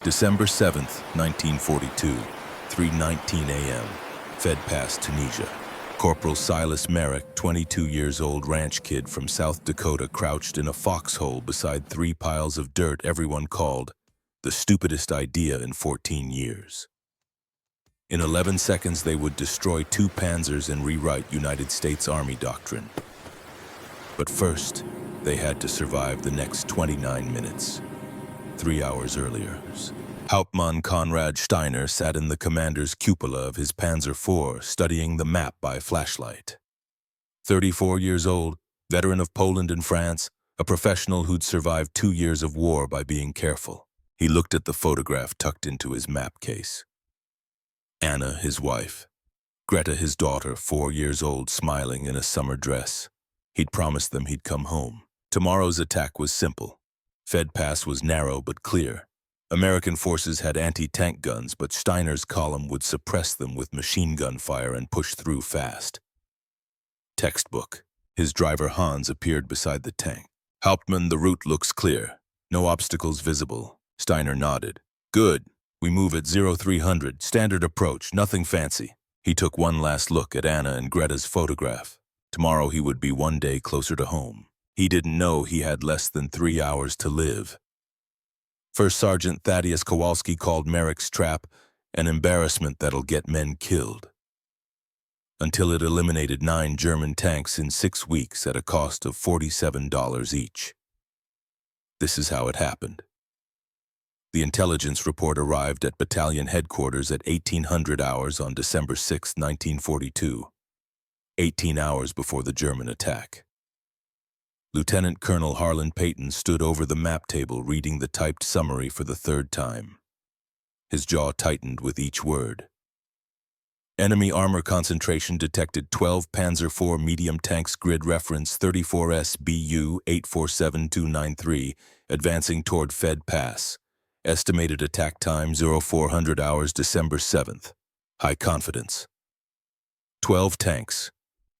December 7th, 1942, 3:19 a.m., Fed Pass, Tunisia. Corporal Silas Merrick, 22 years old ranch kid from South Dakota, crouched in a foxhole beside 3 piles of dirt everyone called the stupidest idea in 14 years. In 11 seconds, they would destroy 2 Panzers and rewrite United States Army doctrine. But first, they had to survive the next 29 minutes. 3 hours earlier, Hauptmann Konrad Steiner sat in the commander's cupola of his Panzer IV, studying the map by flashlight. 34 years old, veteran of Poland and France, a professional who'd survived 2 years of war by being careful. He looked at the photograph tucked into his map case. Anna, his wife. Greta, his daughter, 4 years old, smiling in a summer dress. He'd promised them he'd come home. Tomorrow's attack was simple. Fed Pass was narrow but clear. American forces had anti-tank guns, but Steiner's column would suppress them with machine gun fire and push through fast. Textbook. His driver Hans appeared beside the tank. Hauptmann, the route looks clear. No obstacles visible. Steiner nodded. Good. We move at 0300. Standard approach. Nothing fancy. He took one last look at Anna and Greta's photograph. Tomorrow he would be one day closer to home. He didn't know he had less than 3 hours to live. First Sergeant Thaddeus Kowalski called Merrick's trap an embarrassment that'll get men killed, until it eliminated 9 German tanks in 6 weeks at a cost of $47 each. This is how it happened. The intelligence report arrived at battalion headquarters at 1800 hours on December 6, 1942, 18 hours before the German attack. Lieutenant Colonel Harlan Payton stood over the map table reading the typed summary for the 3rd time. His jaw tightened with each word. Enemy armor concentration detected 12 Panzer IV medium tanks, grid reference 34S BU 847293, advancing toward Fed Pass. Estimated attack time 0400 hours December 7th. High confidence. 12 tanks.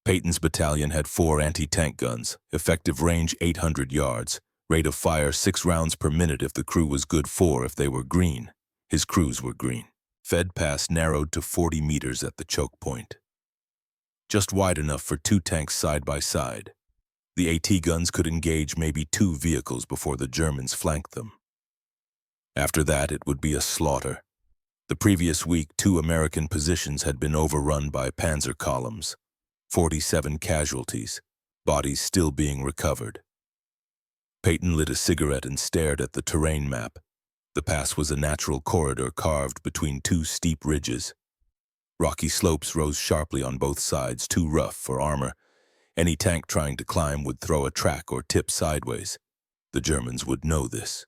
Payton's battalion had 4 anti-tank guns, effective range 800 yards, rate of fire 6 rounds per minute if the crew was good, 4 if they were green. His crews were green. Fed Pass narrowed to 40 meters at the choke point. Just wide enough for 2 tanks side by side. The AT guns could engage maybe 2 vehicles before the Germans flanked them. After that, it would be a slaughter. The previous week, 2 American positions had been overrun by Panzer columns. 47 casualties, bodies still being recovered. Payton lit a cigarette and stared at the terrain map. The pass was a natural corridor carved between 2 steep ridges. Rocky slopes rose sharply on both sides, too rough for armor. Any tank trying to climb would throw a track or tip sideways. The Germans would know this.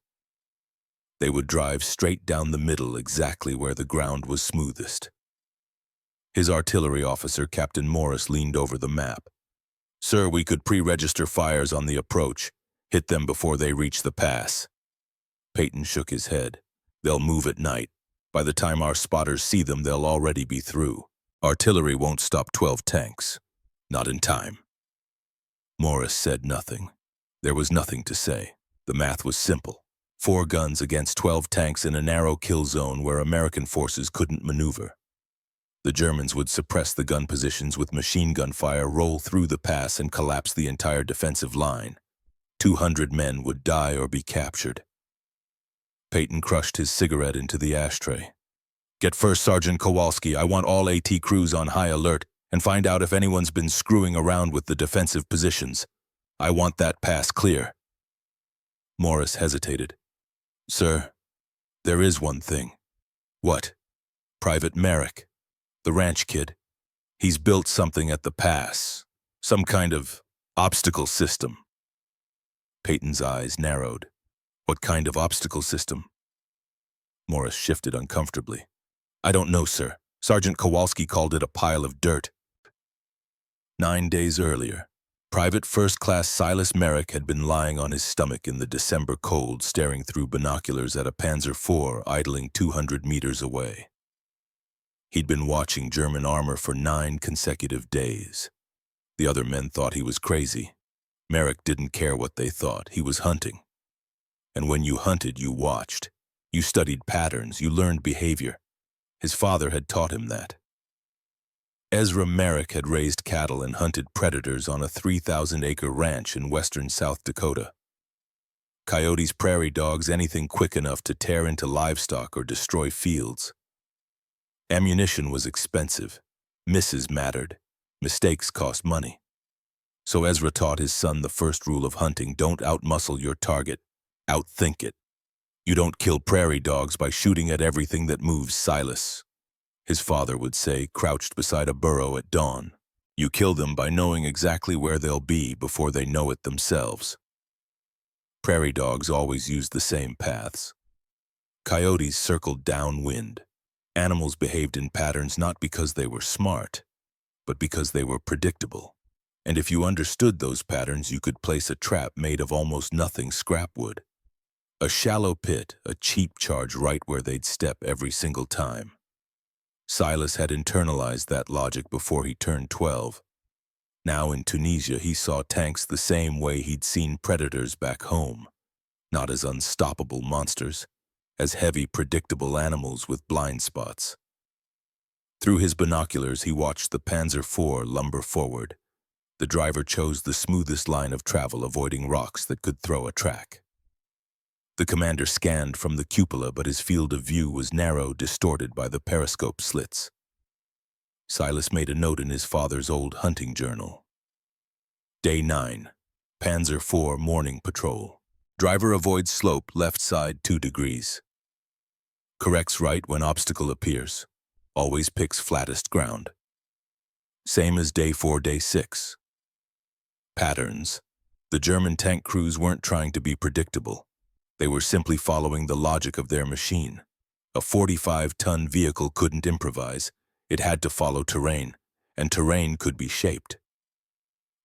They would drive straight down the middle, exactly where the ground was smoothest. His artillery officer, Captain Morris, leaned over the map. Sir, we could pre-register fires on the approach, hit them before they reach the pass. Payton shook his head. They'll move at night. By the time our spotters see them, they'll already be through. Artillery won't stop 12 tanks. Not in time. Morris said nothing. There was nothing to say. The math was simple. 4 guns against 12 tanks in a narrow kill zone where American forces couldn't maneuver. The Germans would suppress the gun positions with machine gun fire, roll through the pass, and collapse the entire defensive line. 200 men would die or be captured. Payton crushed his cigarette into the ashtray. Get First Sergeant Kowalski. I want all AT crews on high alert, and find out if anyone's been screwing around with the defensive positions. I want that pass clear. Morris hesitated. Sir, there is one thing. What? Private Merrick. The ranch kid. He's built something at the pass. Some kind of obstacle system. Payton's eyes narrowed. What kind of obstacle system? Morris shifted uncomfortably. I don't know, sir. Sergeant Kowalski called it a pile of dirt. 9 days earlier, Private First Class Silas Merrick had been lying on his stomach in the December cold, staring through binoculars at a Panzer IV idling 200 meters away. He'd been watching German armor for 9 consecutive days. The other men thought he was crazy. Merrick didn't care what they thought. He was hunting. And when you hunted, you watched. You studied patterns, you learned behavior. His father had taught him that. Ezra Merrick had raised cattle and hunted predators on a 3,000-acre ranch in western South Dakota. Coyotes, prairie dogs, anything quick enough to tear into livestock or destroy fields. Ammunition was expensive. Misses mattered. Mistakes cost money. So Ezra taught his son the first rule of hunting: don't outmuscle your target, outthink it. You don't kill prairie dogs by shooting at everything that moves, Silas, his father would say, crouched beside a burrow at dawn. You kill them by knowing exactly where they'll be before they know it themselves. Prairie dogs always used the same paths. Coyotes circled downwind. Animals behaved in patterns not because they were smart, but because they were predictable. And if you understood those patterns, you could place a trap made of almost nothing scrap wood. A shallow pit, a cheap charge right where they'd step every single time. Silas had internalized that logic before he turned 12. Now in Tunisia, he saw tanks the same way he'd seen predators back home. Not as unstoppable monsters, as heavy, predictable animals with blind spots. Through his binoculars, he watched the Panzer IV lumber forward. The driver chose the smoothest line of travel, avoiding rocks that could throw a track. The commander scanned from the cupola, but his field of view was narrow, distorted by the periscope slits. Silas made a note in his father's old hunting journal. Day 9, Panzer IV morning patrol. Driver avoids slope, left side 2 degrees. Corrects right when obstacle appears. Always picks flattest ground. Same as day 4, day 6. Patterns. The German tank crews weren't trying to be predictable. They were simply following the logic of their machine. A 45-ton vehicle couldn't improvise. It had to follow terrain, and terrain could be shaped.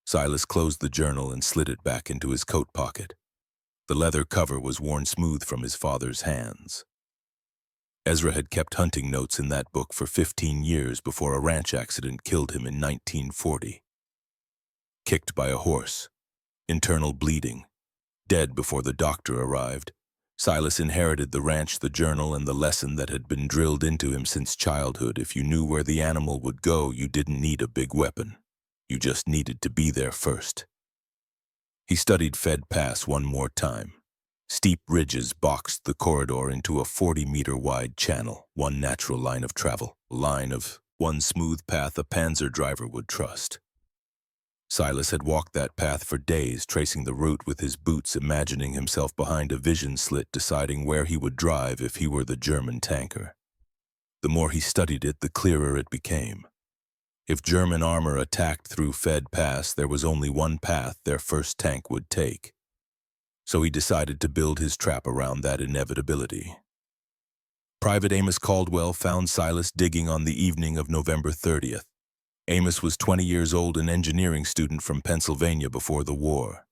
Silas closed the journal and slid it back into his coat pocket. The leather cover was worn smooth from his father's hands. Ezra had kept hunting notes in that book for 15 years before a ranch accident killed him in 1940. Kicked by a horse. Internal bleeding. Dead before the doctor arrived. Silas inherited the ranch, the journal, and the lesson that had been drilled into him since childhood. If you knew where the animal would go, you didn't need a big weapon. You just needed to be there first. He studied Fed Pass one more time. Steep ridges boxed the corridor into a 40-meter-wide channel, one natural line of travel, a line of one smooth path a Panzer driver would trust. Silas had walked that path for days, tracing the route with his boots, imagining himself behind a vision slit, deciding where he would drive if he were the German tanker. The more he studied it, the clearer it became. If German armor attacked through Fed Pass, there was only one path their first tank would take. So he decided to build his trap around that inevitability. Private Amos Caldwell found Silas digging on the evening of November 30th. Amos was 20 years old, an engineering student from Pennsylvania before the war.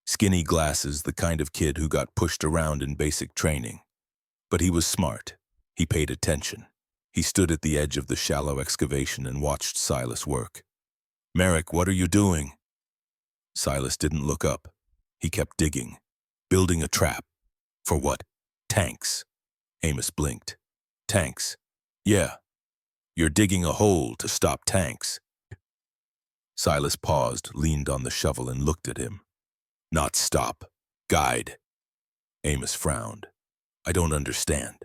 Skinny glasses, the kind of kid who got pushed around in basic training. But he was smart. He paid attention. He stood at the edge of the shallow excavation and watched Silas work. "Merrick, what are you doing?" Silas didn't look up. He kept digging. Building a trap. For what? Tanks. Amos blinked. Tanks. Yeah. You're digging a hole to stop tanks. Silas paused, leaned on the shovel, and looked at him. Not stop. Guide. Amos frowned. I don't understand.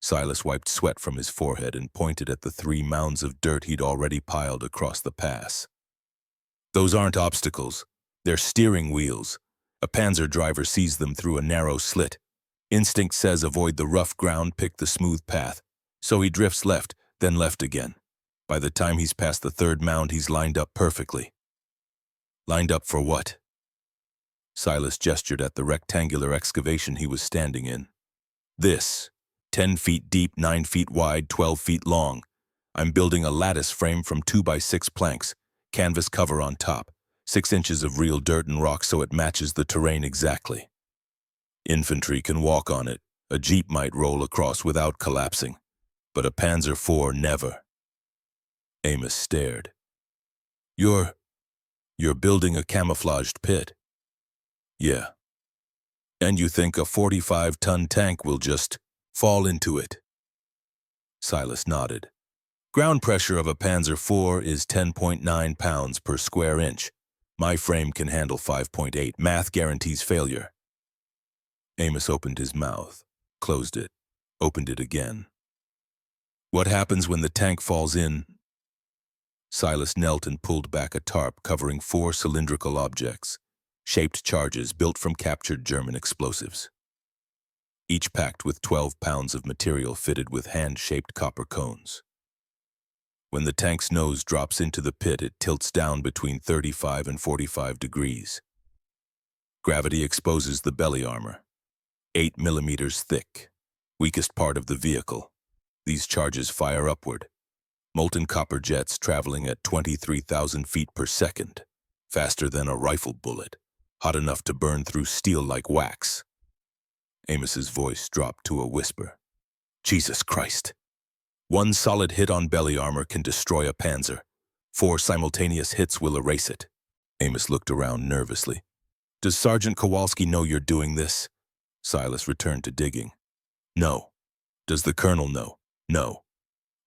Silas wiped sweat from his forehead and pointed at the 3 mounds of dirt he'd already piled across the pass. Those aren't obstacles. They're steering wheels. A Panzer driver sees them through a narrow slit. Instinct says avoid the rough ground, pick the smooth path. So he drifts left, then left again. By the time he's past the 3rd mound, he's lined up perfectly. Lined up for what? Silas gestured at the rectangular excavation he was standing in. This. 10 feet deep, 9 feet wide, 12 feet long. I'm building a lattice frame from 2x6 planks, canvas cover on top, 6 inches of real dirt and rock so it matches the terrain exactly. Infantry can walk on it. A jeep might roll across without collapsing, but a Panzer IV never. Amos stared. You're building a camouflaged pit. Yeah. And you think a 45-ton tank will just fall into it? Silas nodded. Ground pressure of a Panzer IV is 10.9 pounds per square inch. My frame can handle 5.8. Math guarantees failure. Amos opened his mouth, closed it, opened it again. What happens when the tank falls in? Silas knelt and pulled back a tarp covering 4 cylindrical objects, shaped charges built from captured German explosives, each packed with 12 pounds of material fitted with hand-shaped copper cones. When the tank's nose drops into the pit, it tilts down between 35 and 45 degrees. Gravity exposes the belly armor, 8 millimeters thick, weakest part of the vehicle. These charges fire upward, molten copper jets traveling at 23,000 feet per second, faster than a rifle bullet, hot enough to burn through steel like wax. Amos's voice dropped to a whisper. Jesus Christ. 1 solid hit on belly armor can destroy a Panzer. 4 simultaneous hits will erase it. Amos looked around nervously. Does Sergeant Kowalski know you're doing this? Silas returned to digging. No. Does the colonel know? No.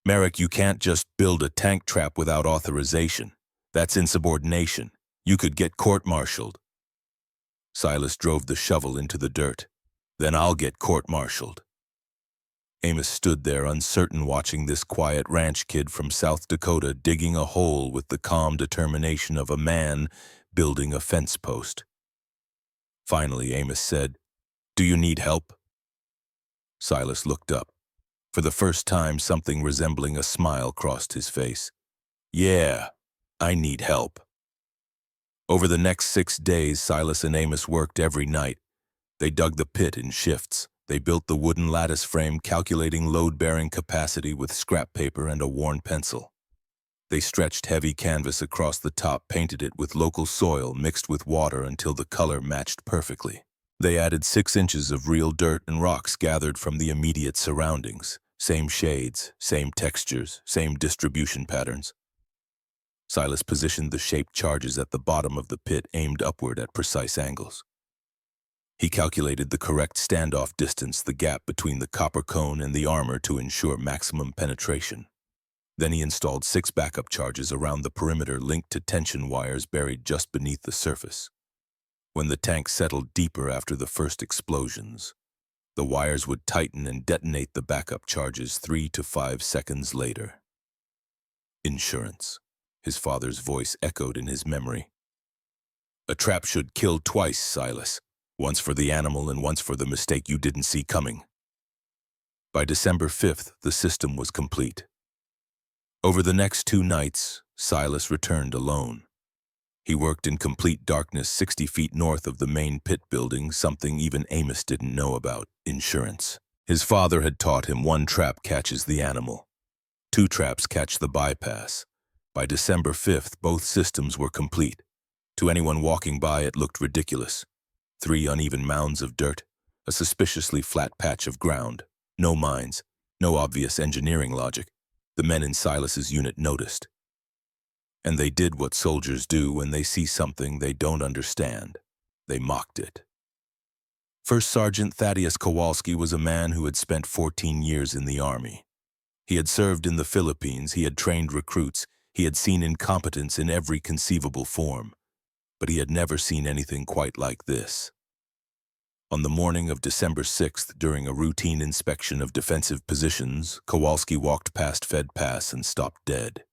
Merrick, you can't just build a tank trap without authorization. That's insubordination. You could get court-martialed. Silas drove the shovel into the dirt. Then I'll get court-martialed. Amos stood there uncertain, watching this quiet ranch kid from South Dakota digging a hole with the calm determination of a man building a fence post. Finally, Amos said, Do you need help? Silas looked up. For the first time, something resembling a smile crossed his face. Yeah, I need help. Over the next 6 days, Silas and Amos worked every night. They dug the pit in shifts. They built the wooden lattice frame, calculating load-bearing capacity with scrap paper and a worn pencil. They stretched heavy canvas across the top, painted it with local soil mixed with water until the color matched perfectly. They added 6 inches of real dirt and rocks gathered from the immediate surroundings. Same shades, same textures, same distribution patterns. Silas positioned the shaped charges at the bottom of the pit, aimed upward at precise angles. He calculated the correct standoff distance, the gap between the copper cone and the armor, to ensure maximum penetration. Then he installed 6 backup charges around the perimeter, linked to tension wires buried just beneath the surface. When the tank settled deeper after the first explosions, the wires would tighten and detonate the backup charges 3 to 5 seconds later. Insurance. His father's voice echoed in his memory. A trap should kill twice, Silas. Once for the animal and once for the mistake you didn't see coming. By December 5th, the system was complete. Over the next 2 nights, Silas returned alone. He worked in complete darkness 60 feet north of the main pit building, something even Amos didn't know about: insurance. His father had taught him 1 trap catches the animal. 2 traps catch the bypass. By December 5th, both systems were complete. To anyone walking by, it looked ridiculous. 3 uneven mounds of dirt, a suspiciously flat patch of ground, no mines, no obvious engineering logic. The men in Silas's unit noticed. And they did what soldiers do when they see something they don't understand. They mocked it. First Sergeant Thaddeus Kowalski was a man who had spent 14 years in the Army. He had served in the Philippines, he had trained recruits, he had seen incompetence in every conceivable form. But he had never seen anything quite like this. On the morning of December 6th, during a routine inspection of defensive positions, Kowalski walked past Fed Pass and stopped dead.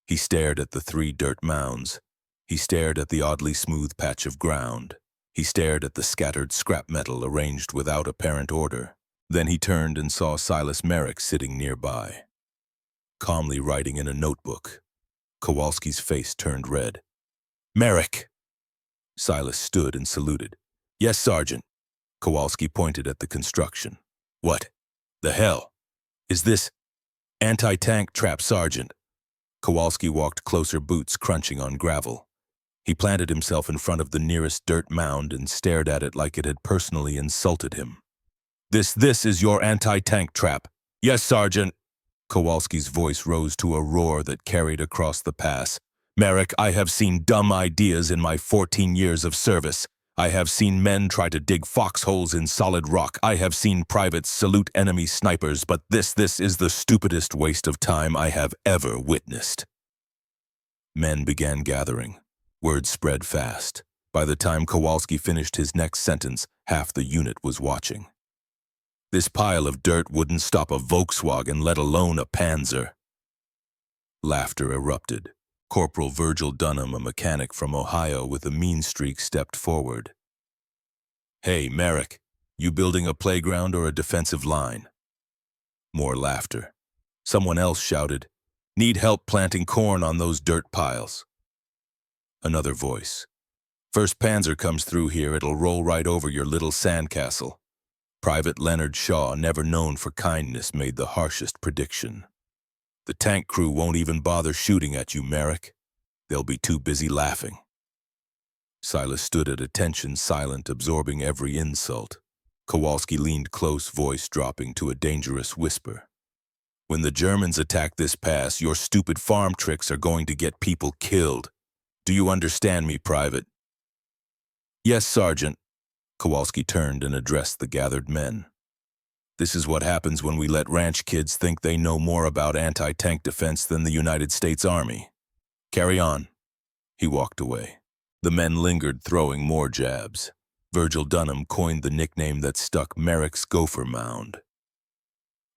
He stared at the 3 dirt mounds. He stared at the oddly smooth patch of ground. He stared at the scattered scrap metal arranged without apparent order. Then he turned and saw Silas Merrick sitting nearby, calmly writing in a notebook. Kowalski's face turned red. "Merrick!" Silas stood and saluted. "Yes, Sergeant." Kowalski pointed at the construction. "What the hell is this?" "Anti-tank trap, Sergeant." Kowalski walked closer, boots crunching on gravel. He planted himself in front of the nearest dirt mound and stared at it like it had personally insulted him. This is your anti-tank trap." "Yes, Sergeant." Kowalski's voice rose to a roar that carried across the pass. "Merrick, I have seen dumb ideas in my 14 years of service. I have seen men try to dig foxholes in solid rock. I have seen privates salute enemy snipers, but this is the stupidest waste of time I have ever witnessed. Men began gathering. Word spread fast. By the time Kowalski finished his next sentence, half the unit was watching. This pile of dirt wouldn't stop a Volkswagen, let alone a Panzer. Laughter erupted. Corporal Virgil Dunham, a mechanic from Ohio with a mean streak, stepped forward. "Hey, Merrick, you building a playground or a defensive line?" More laughter. Someone else shouted, "Need help planting corn on those dirt piles." Another voice. "First Panzer comes through here, it'll roll right over your little sandcastle." Private Leonard Shaw, never known for kindness, made the harshest prediction. "The tank crew won't even bother shooting at you, Merrick. They'll be too busy laughing." Silas stood at attention, silent, absorbing every insult. Kowalski leaned close, voice dropping to a dangerous whisper. "When the Germans attack this pass, your stupid farm tricks are going to get people killed. Do you understand me, Private?" "Yes, Sergeant." Kowalski turned and addressed the gathered men. "This is what happens when we let ranch kids think they know more about anti-tank defense than the United States Army. Carry on." He walked away. The men lingered, throwing more jabs. Virgil Dunham coined the nickname that stuck, Merrick's Gopher Mound.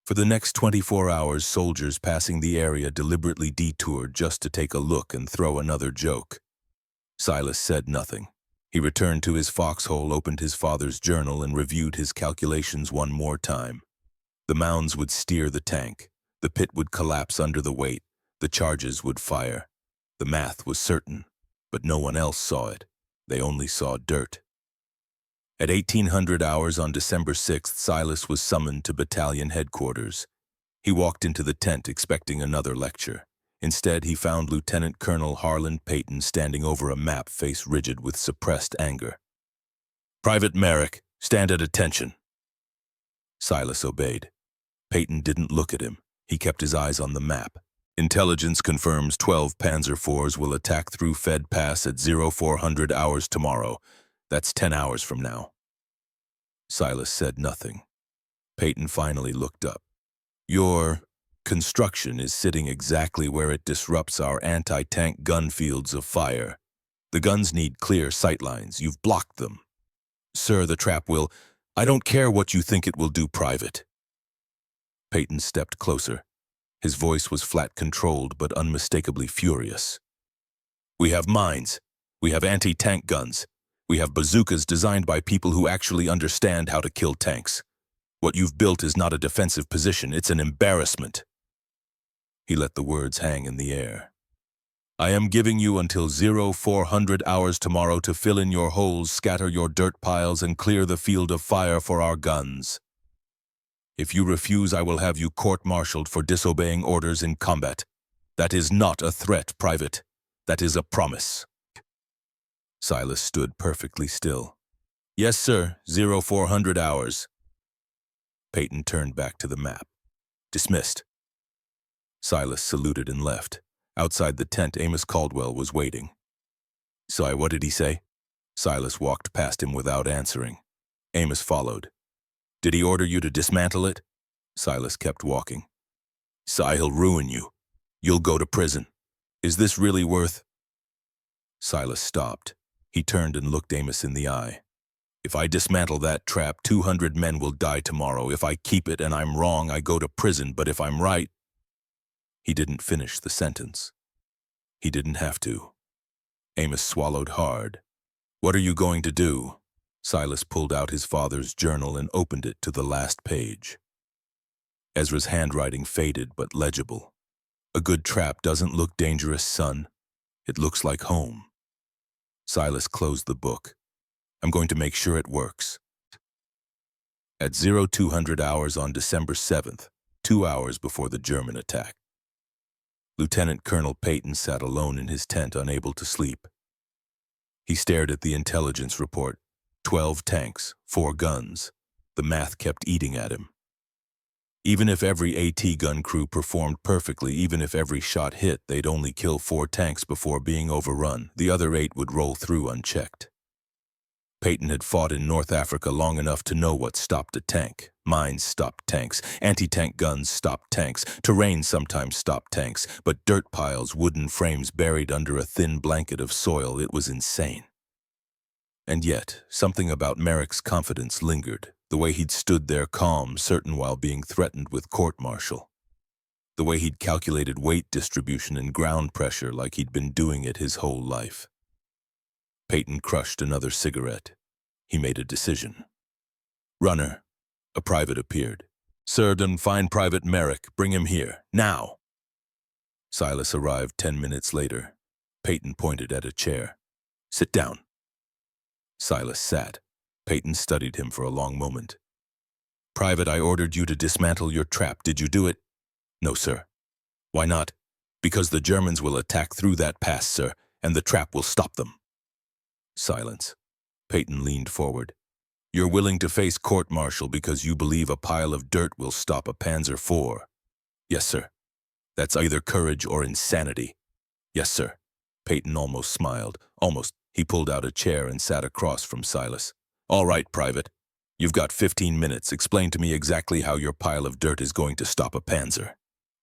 For the next 24 hours, soldiers passing the area deliberately detoured just to take a look and throw another joke. Silas said nothing. He returned to his foxhole, opened his father's journal, and reviewed his calculations one more time. The mounds would steer the tank. The pit would collapse under the weight. The charges would fire. The math was certain, but no one else saw it. They only saw dirt. At 1800 hours on December 6th, Silas was summoned to battalion headquarters. He walked into the tent expecting another lecture. Instead, he found Lieutenant Colonel Harlan Payton standing over a map, face rigid with suppressed anger. "Private Merrick, stand at attention." Silas obeyed. Payton didn't look at him. He kept his eyes on the map. "Intelligence confirms 12 Panzer IVs will attack through Fed Pass at 0400 hours tomorrow. That's 10 hours from now." Silas said nothing. Payton finally looked up. "Your construction is sitting exactly where it disrupts our anti-tank gun fields of fire. The guns need clear sightlines. You've blocked them." "Sir, the trap will—" "I don't care what you think it will do, Private." Payton stepped closer. His voice was flat, controlled, but unmistakably furious. "We have mines. We have anti-tank guns. We have bazookas designed by people who actually understand how to kill tanks. What you've built is not a defensive position, it's an embarrassment." He let the words hang in the air. "I am giving you until 0400 hours tomorrow to fill in your holes, scatter your dirt piles, and clear the field of fire for our guns. If you refuse, I will have you court-martialed for disobeying orders in combat. That is not a threat, Private. That is a promise." Silas stood perfectly still. "Yes, sir, 0400 hours." Payton turned back to the map. "Dismissed." Silas saluted and left. Outside the tent, Amos Caldwell was waiting. "Si, what did he say?" Silas walked past him without answering. Amos followed. "Did he order you to dismantle it?" Silas kept walking. "Si, he'll ruin you. You'll go to prison. Is this really worth—" Silas stopped. He turned and looked Amos in the eye. "If I dismantle that trap, 200 men will die tomorrow. If I keep it and I'm wrong, I go to prison, but if I'm right—" He didn't finish the sentence. He didn't have to. Amos swallowed hard. "What are you going to do?" Silas pulled out his father's journal and opened it to the last page. Ezra's handwriting faded but legible. "A good trap doesn't look dangerous, son. It looks like home." Silas closed the book. "I'm going to make sure it works." At 0200 hours on December 7th, 2 hours before the German attack, Lieutenant Colonel Payton sat alone in his tent, unable to sleep. He stared at the intelligence report. 12 tanks, 4 guns. The math kept eating at him. Even if every AT gun crew performed perfectly, even if every shot hit, they'd only kill 4 tanks before being overrun. The other 8 would roll through unchecked. Peyton had fought in North Africa long enough to know what stopped a tank. Mines stopped tanks, anti-tank guns stopped tanks, terrain sometimes stopped tanks, but dirt piles, wooden frames buried under a thin blanket of soil, it was insane. And yet, something about Merrick's confidence lingered, the way he'd stood there calm, certain while being threatened with court-martial. The way he'd calculated weight distribution and ground pressure like he'd been doing it his whole life. Peyton crushed another cigarette. He made a decision. "Runner." A private appeared. "Sir, find Private Merrick. Bring him here. Now." Silas arrived 10 minutes later. Peyton pointed at a chair. "Sit down." Silas sat. Peyton studied him for a long moment. "Private, I ordered you to dismantle your trap. Did you do it?" "No, sir." "Why not?" "Because the Germans will attack through that pass, sir, and the trap will stop them." Silence. Peyton leaned forward. "You're willing to face court-martial because you believe a pile of dirt will stop a Panzer IV?" "Yes, sir." "That's either courage or insanity." "Yes, sir." Peyton almost smiled. Almost. He pulled out a chair and sat across from Silas. "All right, Private. You've got 15 minutes. Explain to me exactly how your pile of dirt is going to stop a Panzer.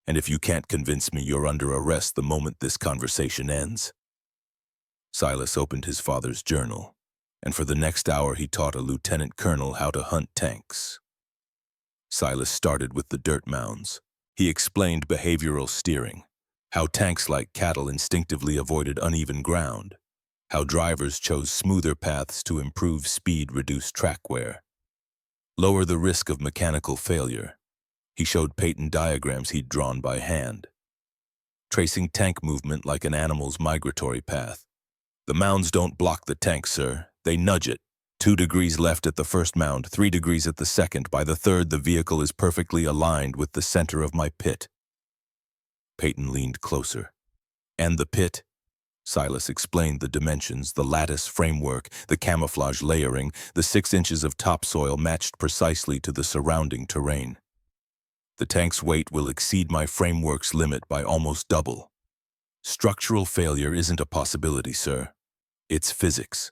And if you can't convince me, you're under arrest the moment this conversation ends." Silas opened his father's journal, and for the next hour he taught a lieutenant colonel how to hunt tanks. Silas started with the dirt mounds. He explained behavioral steering, how tanks like cattle instinctively avoided uneven ground, how drivers chose smoother paths to improve speed, reduce track wear, lower the risk of mechanical failure. He showed Peyton diagrams he'd drawn by hand, tracing tank movement like an animal's migratory path. "The mounds don't block the tank, sir. They nudge it. 2 degrees left at the first mound, 3 degrees at the second. By the third, the vehicle is perfectly aligned with the center of my pit." Peyton leaned closer. "And the pit?" Silas explained the dimensions, the lattice framework, the camouflage layering. The 6 inches of topsoil matched precisely to the surrounding terrain. "The tank's weight will exceed my framework's limit by almost double. Structural failure isn't a possibility, sir. It's physics.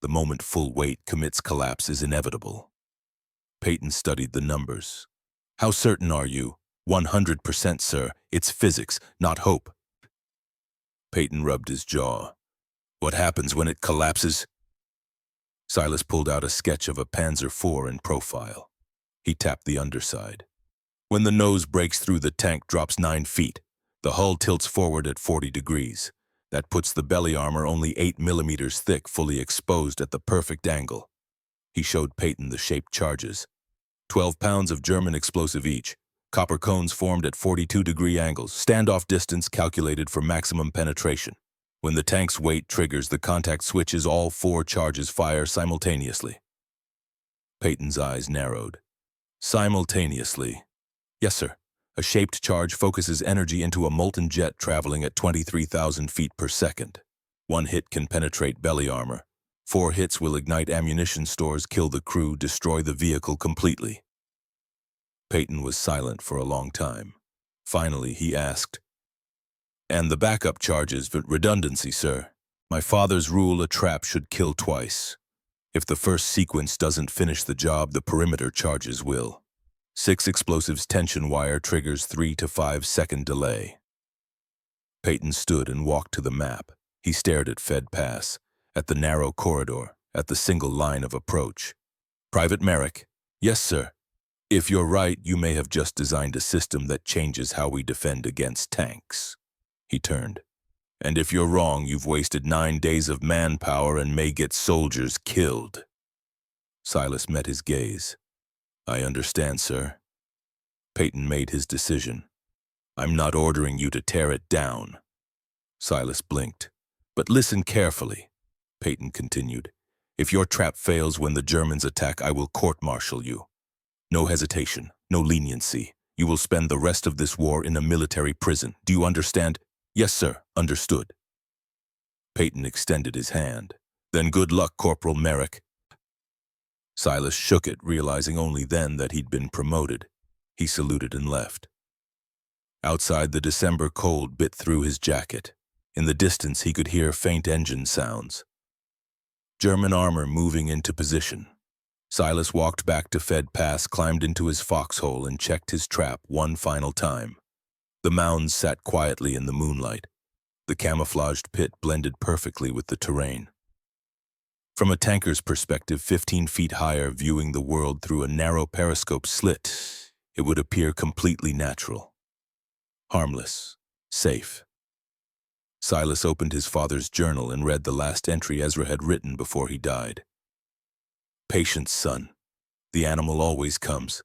The moment full weight commits, collapse is inevitable." Peyton studied the numbers. "How certain are you?" 100%, sir. It's physics, not hope." Peyton rubbed his jaw. "What happens when it collapses?" Silas pulled out a sketch of a Panzer IV in profile. He tapped the underside. "When the nose breaks through, the tank drops 9 feet. The hull tilts forward at 40 degrees. That puts the belly armor only 8 millimeters thick, fully exposed at the perfect angle." He showed Peyton the shaped charges. 12 pounds of German explosive each. Copper cones formed at 42-degree angles. Standoff distance calculated for maximum penetration. When the tank's weight triggers the contact switches, all 4 charges fire simultaneously. Peyton's eyes narrowed. "Simultaneously?" "Yes, sir. A shaped charge focuses energy into a molten jet traveling at 23,000 feet per second. 1 hit can penetrate belly armor. 4 hits will ignite ammunition stores, kill the crew, destroy the vehicle completely." Peyton was silent for a long time. Finally, he asked, "And the backup charges, redundancy, sir? My father's rule, a trap should kill twice. If the first sequence doesn't finish the job, the perimeter charges will. 6 explosives tension wire triggers 3 to 5 second delay." Peyton stood and walked to the map. He stared at Fed Pass, at the narrow corridor, at the single line of approach. "Private Merrick." "Yes, sir." "If you're right, you may have just designed a system that changes how we defend against tanks." He turned. "And if you're wrong, you've wasted 9 days of manpower and may get soldiers killed." Silas met his gaze. "I understand, sir." Peyton made his decision. "I'm not ordering you to tear it down." Silas blinked. "But listen carefully," Peyton continued. "If your trap fails when the Germans attack, I will court-martial you. No hesitation, no leniency. You will spend the rest of this war in a military prison. Do you understand?" "Yes, sir. Understood." Peyton extended his hand. "Then good luck, Corporal Merrick." Silas shook it, realizing only then that he'd been promoted. He saluted and left. Outside, the December cold bit through his jacket. In the distance, he could hear faint engine sounds. German armor moving into position. Silas walked back to Fed Pass, climbed into his foxhole, and checked his trap one final time. The mounds sat quietly in the moonlight. The camouflaged pit blended perfectly with the terrain. From a tanker's perspective, 15 feet higher, viewing the world through a narrow periscope slit, it would appear completely natural. Harmless. Safe. Silas opened his father's journal and read the last entry Ezra had written before he died. Patience, son. The animal always comes.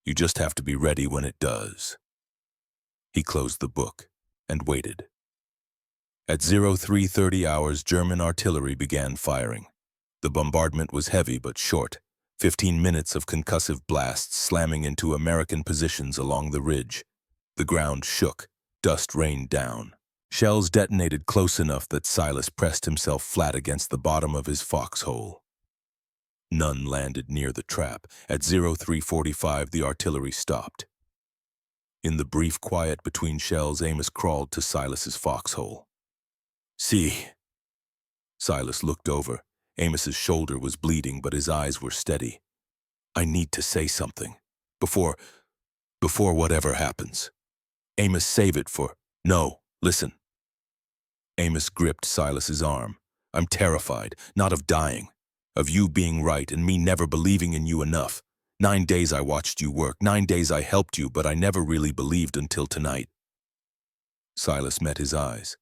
You just have to be ready when it does. He closed the book and waited. At 0330 hours, German artillery began firing. The bombardment was heavy but short, 15 minutes of concussive blasts slamming into American positions along the ridge. The ground shook, dust rained down. Shells detonated close enough that Silas pressed himself flat against the bottom of his foxhole. None landed near the trap. At 0345, the artillery stopped. In the brief quiet between shells, Amos crawled to Silas's foxhole. See. Silas looked over. Amos's shoulder was bleeding, but his eyes were steady. I need to say something. Before whatever happens. Amos, save it for... No, listen. Amos gripped Silas's arm. I'm terrified, not of dying. Of you being right and me never believing in you enough. 9 days I watched you work, 9 days I helped you, but I never really believed until tonight. Silas met his eyes.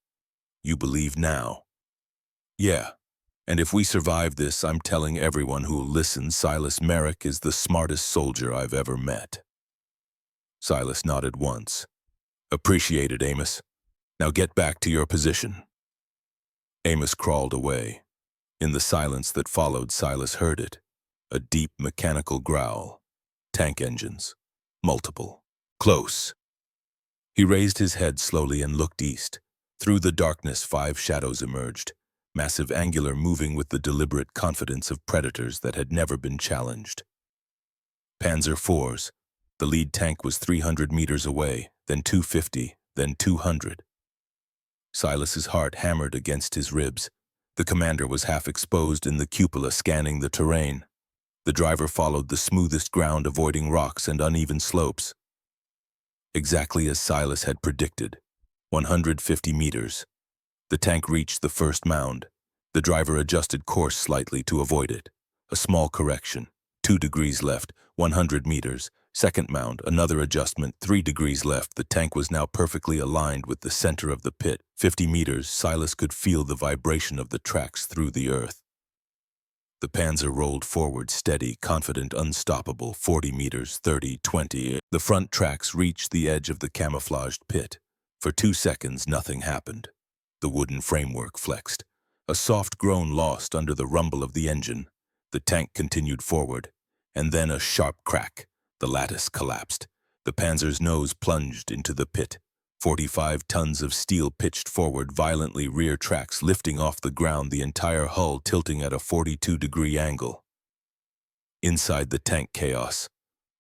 You believe now? Yeah. And if we survive this, I'm telling everyone who'll listen, Silas Merrick is the smartest soldier I've ever met. Silas nodded once. Appreciated, Amos. Now get back to your position. Amos crawled away. In the silence that followed, Silas heard it. A deep mechanical growl. Tank engines. Multiple. Close. He raised his head slowly and looked east. Through the darkness, 5 shadows emerged. Massive, angular, moving with the deliberate confidence of predators that had never been challenged. Panzer IVs. The lead tank was 300 meters away, then 250, then 200. Silas's heart hammered against his ribs. The commander was half exposed in the cupola, scanning the terrain. The driver followed the smoothest ground, avoiding rocks and uneven slopes. Exactly as Silas had predicted. 150 meters. The tank reached the first mound. The driver adjusted course slightly to avoid it. A small correction. 2 degrees left, 100 meters. Second mound, another adjustment, 3 degrees left. The tank was now perfectly aligned with the center of the pit. 50 meters, Silas could feel the vibration of the tracks through the earth. The Panzer rolled forward, steady, confident, unstoppable. 40 meters, 30, 20. The front tracks reached the edge of the camouflaged pit. For 2 seconds, nothing happened. The wooden framework flexed. A soft groan lost under the rumble of the engine. The tank continued forward. And then a sharp crack. The lattice collapsed. The Panzer's nose plunged into the pit. 45 tons of steel pitched forward violently, rear tracks lifting off the ground, the entire hull tilting at a 42-degree angle. Inside the tank, chaos.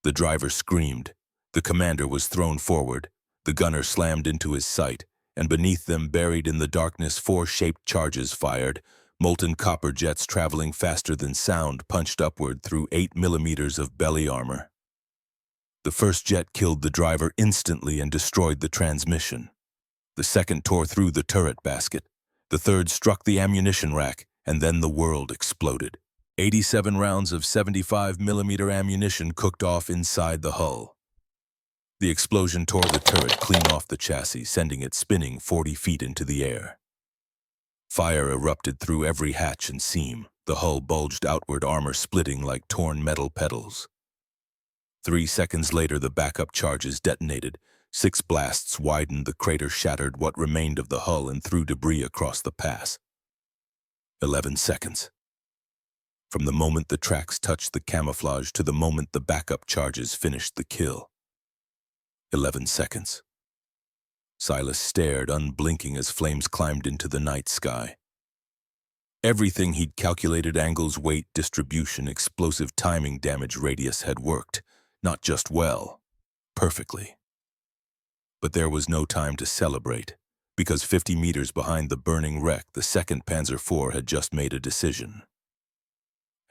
The driver screamed. The commander was thrown forward. The gunner slammed into his sight, and beneath them, buried in the darkness, 4 shaped charges fired. Molten copper jets traveling faster than sound punched upward through 8 millimeters of belly armor. The first jet killed the driver instantly and destroyed the transmission. The second tore through the turret basket. The third struck the ammunition rack, and then the world exploded. 87 rounds of 75-millimeter ammunition cooked off inside the hull. The explosion tore the turret clean off the chassis, sending it spinning 40 feet into the air. Fire erupted through every hatch and seam. The hull bulged outward, armor splitting like torn metal petals. 3 seconds later, the backup charges detonated. 6 blasts widened the crater, shattered what remained of the hull, and threw debris across the pass. 11 seconds. From the moment the tracks touched the camouflage to the moment the backup charges finished the kill. 11 seconds. Silas stared, unblinking, as flames climbed into the night sky. Everything he'd calculated, angles, weight, distribution, explosive timing, damage radius, had worked. Not just well, perfectly. But there was no time to celebrate, because 50 meters behind the burning wreck, the 2nd Panzer IV had just made a decision.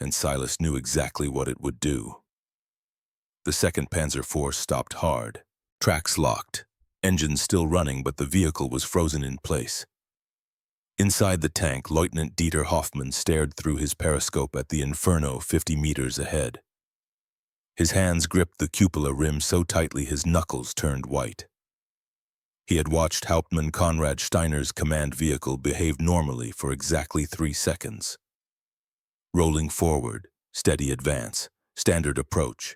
and Silas knew exactly what it would do. The 2nd Panzer Force stopped hard, tracks locked, engines still running, but the vehicle was frozen in place. Inside the tank, Lieutenant Dieter Hoffmann stared through his periscope at the inferno 50 meters ahead. His hands gripped the cupola rim so tightly his knuckles turned white. He had watched Hauptmann Konrad Steiner's command vehicle behave normally for exactly 3 seconds. Rolling forward, steady advance, standard approach.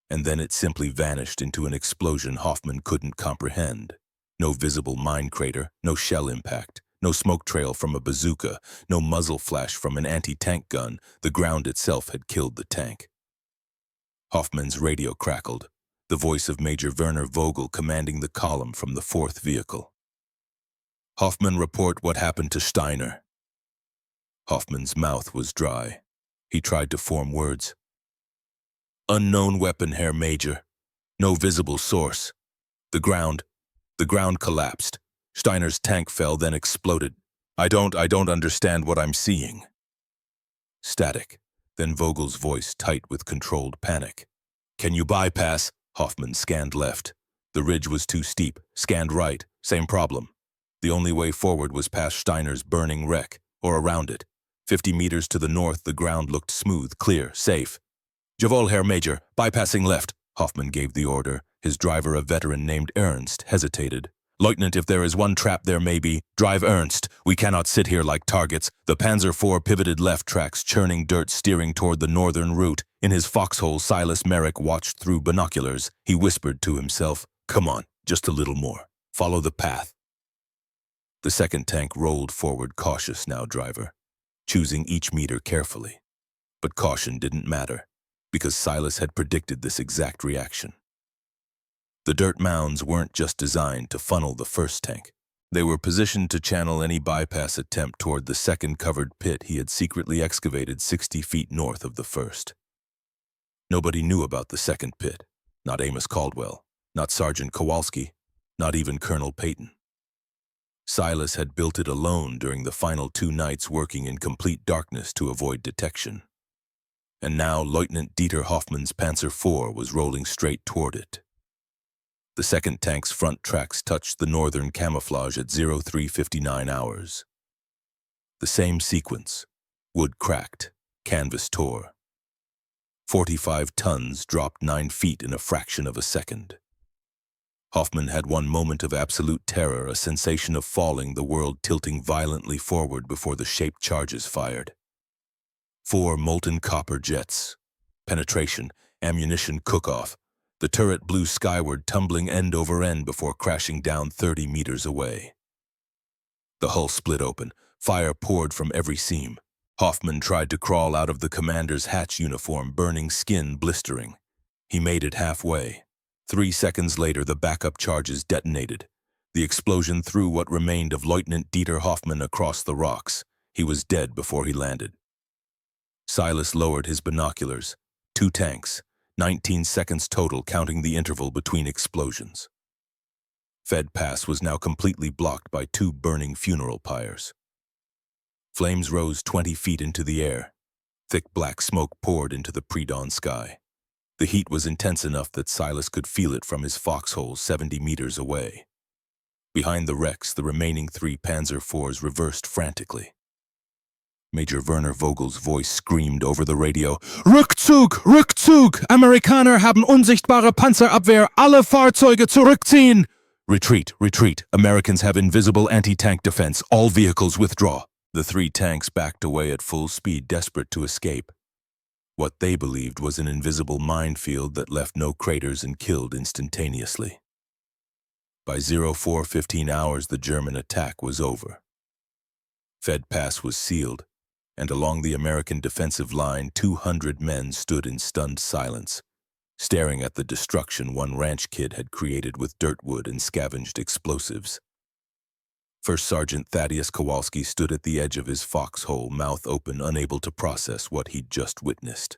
And then it simply vanished into an explosion Hoffmann couldn't comprehend. No visible mine crater, no shell impact, no smoke trail from a bazooka, no muzzle flash from an anti-tank gun. The ground itself had killed the tank. Hoffmann's radio crackled, the voice of Major Werner Vogel commanding the column from the 4th vehicle. "Hoffmann, report what happened to Steiner." Hoffmann's mouth was dry. He tried to form words. "Unknown weapon, Herr Major. No visible source. The ground collapsed. Steiner's tank fell, then exploded. I don't understand what I'm seeing." Static, then Vogel's voice tight with controlled panic. "Can you bypass?" Hoffmann scanned left. The ridge was too steep. Scanned right. Same problem. The only way forward was past Steiner's burning wreck, or around it. 50 meters to the north, the ground looked smooth, clear, safe. "Jawohl, Herr Major, bypassing left." Hoffmann gave the order. His driver, a veteran named Ernst, hesitated. "Lieutenant, if there is one trap there may be. Drive Ernst. We cannot sit here like targets." The Panzer IV pivoted left, tracks churning dirt, steering toward the northern route. In his foxhole, Silas Merrick watched through binoculars. He whispered to himself, "Come on, just a little more. Follow the path." The 2nd tank rolled forward, cautious now, driver, choosing each meter carefully. But caution didn't matter, because Silas had predicted this exact reaction. The dirt mounds weren't just designed to funnel the 1st tank. They were positioned to channel any bypass attempt toward the 2nd covered pit he had secretly excavated 60 feet north of the 1st. Nobody knew about the 2nd pit. Not Amos Caldwell, not Sergeant Kowalski, not even Colonel Peyton. Silas had built it alone during the final 2 nights, working in complete darkness to avoid detection. And now Lieutenant Dieter Hoffmann's Panzer IV was rolling straight toward it. The 2nd tank's front tracks touched the northern camouflage at 03:59 hours. The same sequence. Wood cracked, canvas tore. 45 tons dropped 9 feet in a fraction of a second. Hoffmann had one moment of absolute terror, a sensation of falling, the world tilting violently forward before the shaped charges fired. 4 molten copper jets. Penetration, ammunition cook-off. The turret blew skyward, tumbling end over end before crashing down 30 meters away. The hull split open. Fire poured from every seam. Hoffmann tried to crawl out of the commander's hatch uniform, burning skin blistering. He made it halfway. 3 seconds later, the backup charges detonated. The explosion threw what remained of Lieutenant Dieter Hoffmann across the rocks. He was dead before he landed. Silas lowered his binoculars. 2 tanks. 19 seconds total, counting the interval between explosions. Fed Pass was now completely blocked by 2 burning funeral pyres. Flames rose 20 feet into the air. Thick black smoke poured into the pre-dawn sky. The heat was intense enough that Silas could feel it from his foxhole 70 meters away. Behind the wrecks, the remaining 3 Panzer IVs reversed frantically. Major Werner Vogel's voice screamed over the radio. "Rückzug! Rückzug! Amerikaner haben unsichtbare Panzerabwehr! Alle Fahrzeuge zurückziehen!" "Retreat! Retreat! Americans have invisible anti-tank defense! All vehicles withdraw!" The 3 tanks backed away at full speed, desperate to escape. What they believed was an invisible minefield that left no craters and killed instantaneously. By 04:15 hours, the German attack was over. Fed Pass was sealed, and along the American defensive line, 200 men stood in stunned silence, staring at the destruction one ranch kid had created with dirtwood and scavenged explosives. First Sergeant Thaddeus Kowalski stood at the edge of his foxhole, mouth open, unable to process what he'd just witnessed.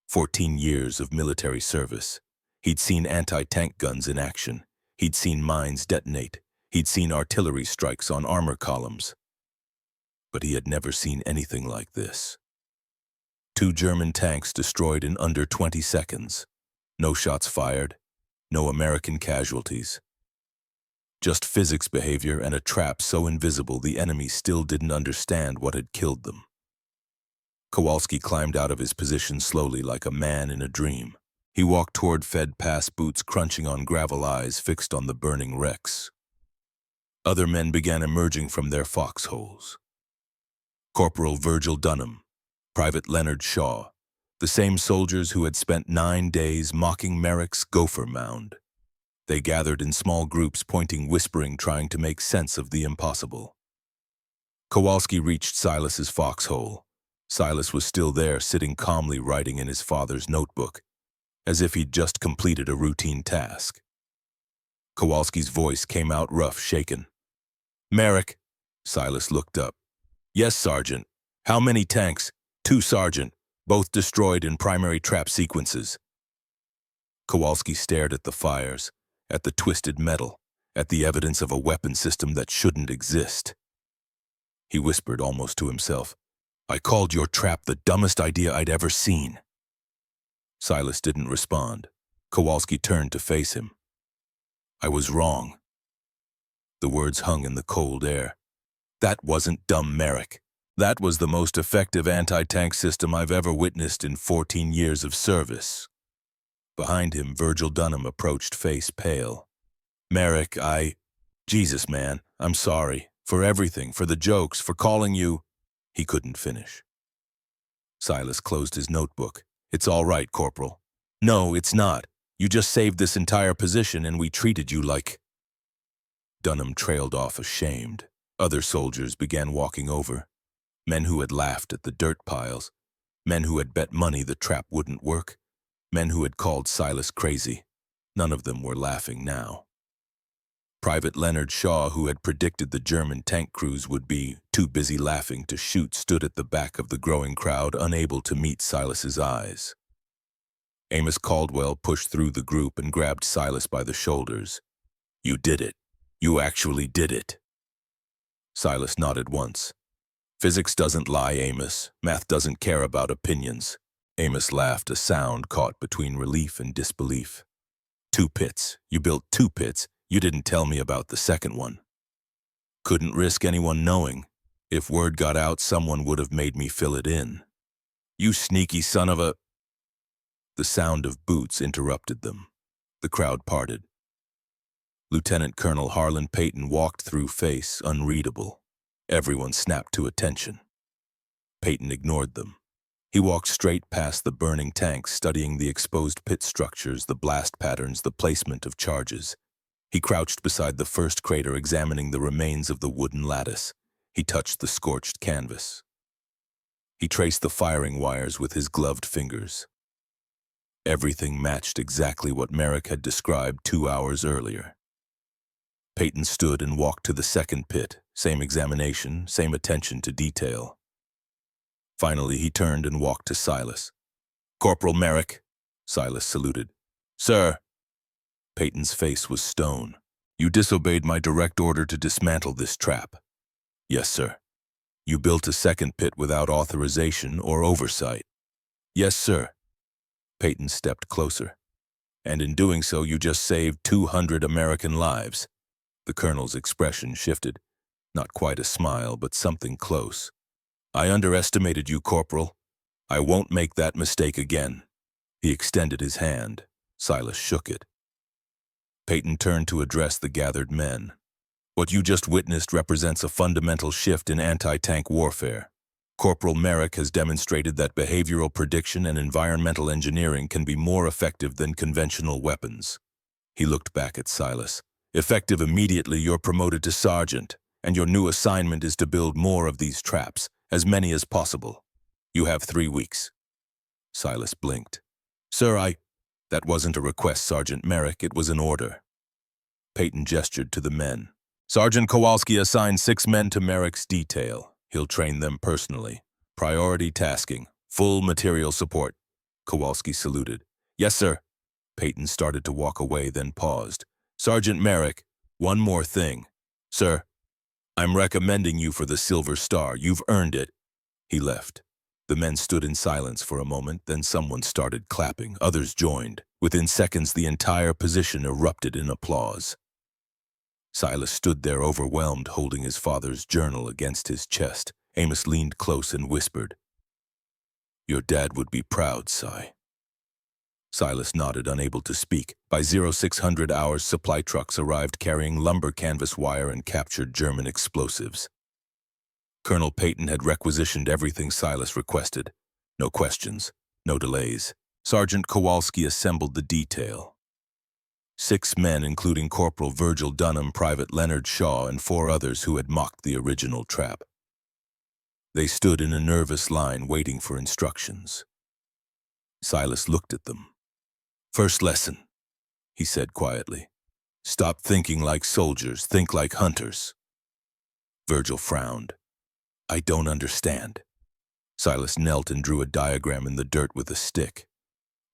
14 years of military service. He'd seen anti-tank guns in action. He'd seen mines detonate. He'd seen artillery strikes on armor columns. But he had never seen anything like this. 2 German tanks destroyed in under 20 seconds. No shots fired, no American casualties. Just physics behavior and a trap so invisible the enemy still didn't understand what had killed them. Kowalski climbed out of his position slowly like a man in a dream. He walked toward Fed Pass, boots crunching on gravel, eyes fixed on the burning wrecks. Other men began emerging from their foxholes. Corporal Virgil Dunham, Private Leonard Shaw, the same soldiers who had spent 9 days mocking Merrick's gopher mound. They gathered in small groups, pointing, whispering, trying to make sense of the impossible. Kowalski reached Silas's foxhole. Silas was still there, sitting calmly writing in his father's notebook, as if he'd just completed a routine task. Kowalski's voice came out rough, shaken. "Merrick." Silas looked up. "Yes, Sergeant. How many tanks?" "2, Sergeant. Both destroyed in primary trap sequences." Kowalski stared at the fires, at the twisted metal, at the evidence of a weapon system that shouldn't exist. He whispered almost to himself, "I called your trap the dumbest idea I'd ever seen." Silas didn't respond. Kowalski turned to face him. "I was wrong." The words hung in the cold air. "That wasn't dumb, Merrick. That was the most effective anti-tank system I've ever witnessed in 14 years of service." Behind him, Virgil Dunham approached, face pale. "Merrick, Jesus, man, I'm sorry. For everything, for the jokes, for calling you—" He couldn't finish. Silas closed his notebook. "It's all right, Corporal." "No, it's not. You just saved this entire position and we treated you like—" Dunham trailed off, ashamed. Other soldiers began walking over. Men who had laughed at the dirt piles. Men who had bet money the trap wouldn't work. Men who had called Silas crazy. None of them were laughing now. Private Leonard Shaw, who had predicted the German tank crews would be too busy laughing to shoot, stood at the back of the growing crowd, unable to meet Silas's eyes. Amos Caldwell pushed through the group and grabbed Silas by the shoulders. "You did it. You actually did it." Silas nodded once. "Physics doesn't lie, Amos. Math doesn't care about opinions." Amos laughed, a sound caught between relief and disbelief. 2 pits. You built 2 pits. You didn't tell me about the second one." "Couldn't risk anyone knowing. If word got out, someone would have made me fill it in." "You sneaky son of a—" The sound of boots interrupted them. The crowd parted. Lieutenant Colonel Harlan Peyton walked through, face unreadable. Everyone snapped to attention. Peyton ignored them. He walked straight past the burning tanks, studying the exposed pit structures, the blast patterns, the placement of charges. He crouched beside the first crater, examining the remains of the wooden lattice. He touched the scorched canvas. He traced the firing wires with his gloved fingers. Everything matched exactly what Merrick had described 2 hours earlier. Peyton stood and walked to the second pit, same examination, same attention to detail. Finally, he turned and walked to Silas. "Corporal Merrick." Silas saluted. "Sir." Peyton's face was stone. "You disobeyed my direct order to dismantle this trap." "Yes, sir." "You built a second pit without authorization or oversight." "Yes, sir." Peyton stepped closer. "And in doing so, you just saved 200 American lives." The colonel's expression shifted. Not quite a smile, but something close. "I underestimated you, Corporal. I won't make that mistake again." He extended his hand. Silas shook it. Peyton turned to address the gathered men. "What you just witnessed represents a fundamental shift in anti-tank warfare. Corporal Merrick has demonstrated that behavioral prediction and environmental engineering can be more effective than conventional weapons." He looked back at Silas. "Effective immediately, you're promoted to sergeant, and your new assignment is to build more of these traps, as many as possible. You have 3 weeks." Silas blinked. "Sir, That wasn't a request, Sergeant Merrick. It was an order." Peyton gestured to the men. "Sergeant Kowalski assigned 6 men to Merrick's detail. He'll train them personally. Priority tasking. Full material support." Kowalski saluted. "Yes, sir." Peyton started to walk away, then paused. "Sergeant Merrick, one more thing." "Sir." "I'm recommending you for the Silver Star. You've earned it." He left. The men stood in silence for a moment, then someone started clapping. Others joined. Within seconds, the entire position erupted in applause. Silas stood there overwhelmed, holding his father's journal against his chest. Amos leaned close and whispered, "Your dad would be proud, Si." Silas nodded, unable to speak. By 0600 hours, supply trucks arrived carrying lumber, canvas wire, and captured German explosives. Colonel Peyton had requisitioned everything Silas requested. No questions, no delays. Sergeant Kowalski assembled the detail. 6 men, including Corporal Virgil Dunham, Private Leonard Shaw, and 4 others who had mocked the original trap. They stood in a nervous line, waiting for instructions. Silas looked at them. "First lesson," he said quietly. "Stop thinking like soldiers, think like hunters." Virgil frowned. "I don't understand." Silas knelt and drew a diagram in the dirt with a stick.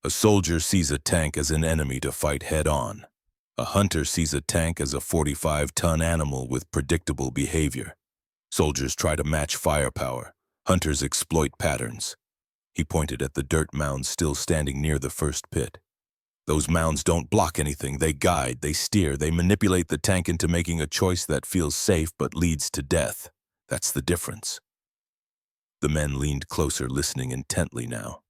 "A soldier sees a tank as an enemy to fight head-on. A hunter sees a tank as a 45-ton animal with predictable behavior. Soldiers try to match firepower. Hunters exploit patterns." He pointed at the dirt mounds still standing near the first pit. "Those mounds don't block anything. They guide, they steer, they manipulate the tank into making a choice that feels safe but leads to death. That's the difference." The men leaned closer, listening intently now.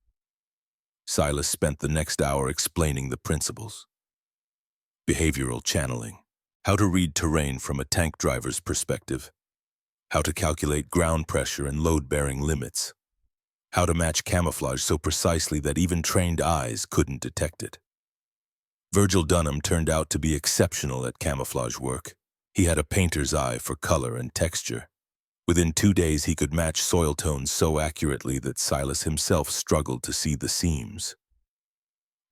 Silas spent the next hour explaining the principles. Behavioral channeling, how to read terrain from a tank driver's perspective, how to calculate ground pressure and load-bearing limits, how to match camouflage so precisely that even trained eyes couldn't detect it. Virgil Dunham turned out to be exceptional at camouflage work. He had a painter's eye for color and texture. Within 2 days, he could match soil tones so accurately that Silas himself struggled to see the seams.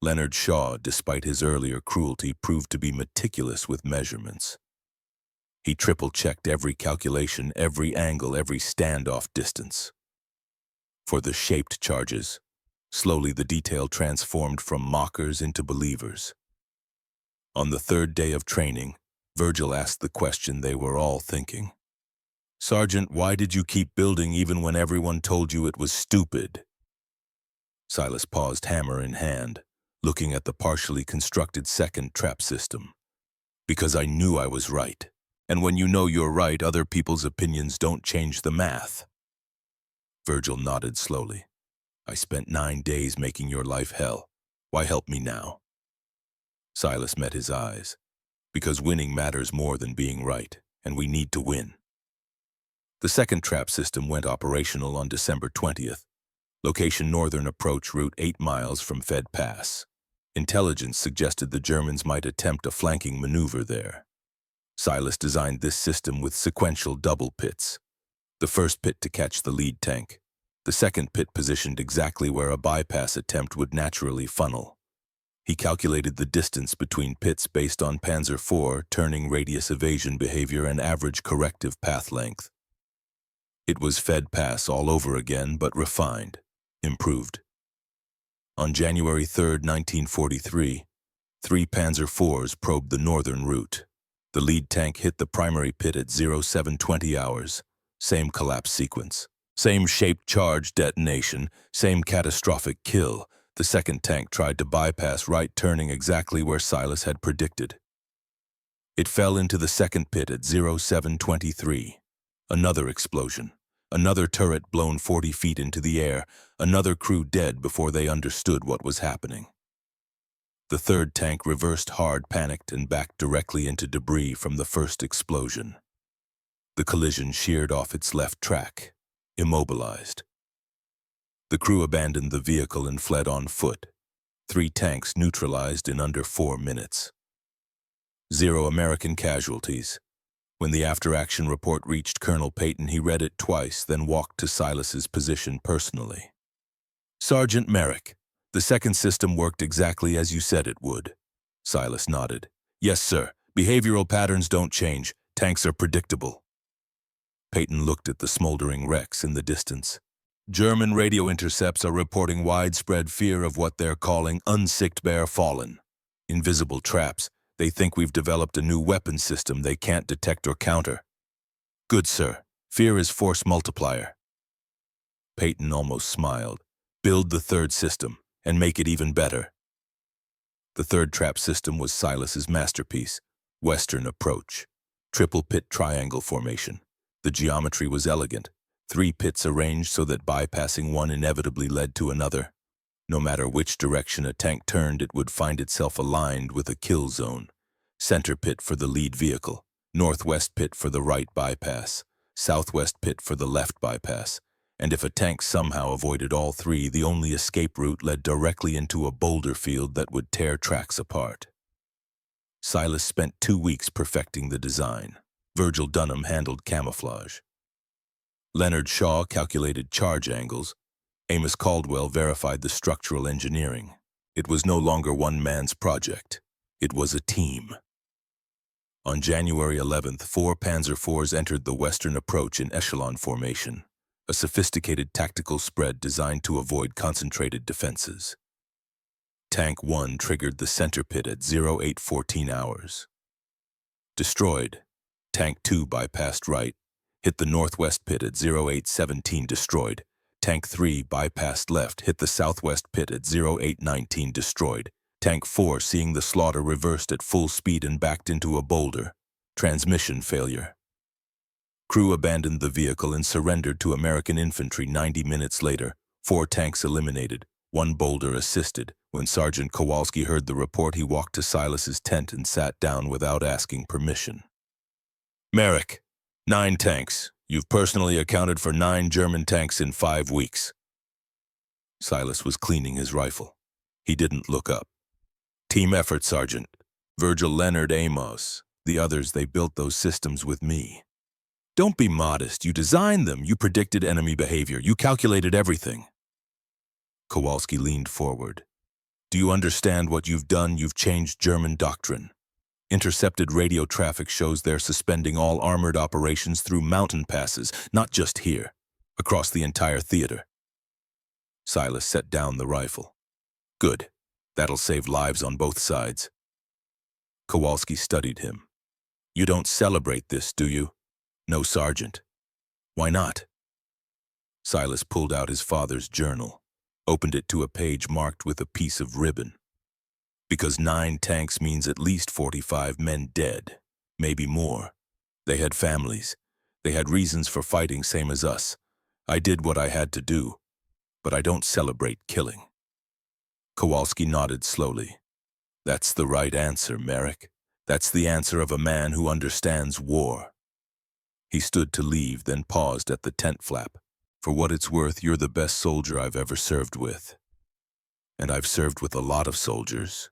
Leonard Shaw, despite his earlier cruelty, proved to be meticulous with measurements. He triple-checked every calculation, every angle, every standoff distance. For the shaped charges, slowly the detail transformed from mockers into believers. On the 3rd day of training, Virgil asked the question they were all thinking. "Sergeant, why did you keep building even when everyone told you it was stupid?" Silas paused, hammer in hand, looking at the partially constructed second trap system. "Because I knew I was right. And when you know you're right, other people's opinions don't change the math." Virgil nodded slowly. "I spent 9 days making your life hell. Why help me now?" Silas met his eyes. "Because winning matters more than being right, and we need to win." The second trap system went operational on December 20th. Location: northern approach route 8 miles from Fed Pass. Intelligence suggested the Germans might attempt a flanking maneuver there. Silas designed this system with sequential double pits. The first pit to catch the lead tank. The second pit positioned exactly where a bypass attempt would naturally funnel. He calculated the distance between pits based on Panzer IV, turning radius evasion behavior, and average corrective path length. It was Fed Pass all over again, but refined, improved. On January 3, 1943, 3 Panzer IVs probed the northern route. The lead tank hit the primary pit at 0720 hours. Same collapse sequence. Same shaped charge detonation. Same catastrophic kill. The second tank tried to bypass right, turning exactly where Silas had predicted. It fell into the second pit at 0723. Another explosion. Another turret blown 40 feet into the air. Another crew dead before they understood what was happening. The third tank reversed hard, panicked, and backed directly into debris from the first explosion. The collision sheared off its left track, immobilized. The crew abandoned the vehicle and fled on foot. 3 tanks neutralized in under 4 minutes. 0 American casualties. When the after-action report reached Colonel Peyton, he read it twice, then walked to Silas's position personally. "Sergeant Merrick, the second system worked exactly as you said it would." Silas nodded. "Yes, sir. Behavioral patterns don't change. Tanks are predictable." Peyton looked at the smoldering wrecks in the distance. "German radio intercepts are reporting widespread fear of what they're calling unsichtbar fallen. Invisible traps. They think we've developed a new weapon system they can't detect or counter." "Good, sir. Fear is force multiplier." Peyton almost smiled. Build the third system, and make it even better. The third trap system was Silas's masterpiece, Western Approach. Triple pit triangle formation. The geometry was elegant. 3 pits arranged so that bypassing one inevitably led to another. No matter which direction a tank turned, it would find itself aligned with a kill zone. Center pit for the lead vehicle, northwest pit for the right bypass, southwest pit for the left bypass. And if a tank somehow avoided all 3, the only escape route led directly into a boulder field that would tear tracks apart. Silas spent 2 weeks perfecting the design. Virgil Dunham handled camouflage. Leonard Shaw calculated charge angles. Amos Caldwell verified the structural engineering. It was no longer one man's project. It was a team. On January 11th, 4 Panzer IVs entered the Western Approach in echelon formation, a sophisticated tactical spread designed to avoid concentrated defenses. Tank 1 triggered the center pit at 0814 hours. Destroyed. Tank 2 bypassed right, hit the northwest pit at 0817, destroyed. Tank 3 bypassed left, hit the southwest pit at 0819, destroyed. Tank 4, seeing the slaughter, reversed at full speed and backed into a boulder. Transmission failure. Crew abandoned the vehicle and surrendered to American infantry 90 minutes later. 4 tanks eliminated, 1 boulder assisted. When Sergeant Kowalski heard the report, he walked to Silas's tent and sat down without asking permission. Merrick, 9 tanks. You've personally accounted for 9 German tanks in 5 weeks. Silas was cleaning his rifle. He didn't look up. Team effort, Sergeant. Virgil, Leonard, Amos. The others, they built those systems with me. Don't be modest. You designed them. You predicted enemy behavior. You calculated everything. Kowalski leaned forward. Do you understand what you've done? You've changed German doctrine. Intercepted radio traffic shows they're suspending all armored operations through mountain passes, not just here, across the entire theater. Silas set down the rifle. Good. That'll save lives on both sides. Kowalski studied him. You don't celebrate this, do you? No, Sergeant. Why not? Silas pulled out his father's journal, opened it to a page marked with a piece of ribbon. Because 9 tanks means at least 45 men dead, maybe more. They had families. They had reasons for fighting, same as us. I did what I had to do, but I don't celebrate killing. Kowalski nodded slowly. That's the right answer, Merrick. That's the answer of a man who understands war. He stood to leave, then paused at the tent flap. For what it's worth, you're the best soldier I've ever served with. And I've served with a lot of soldiers.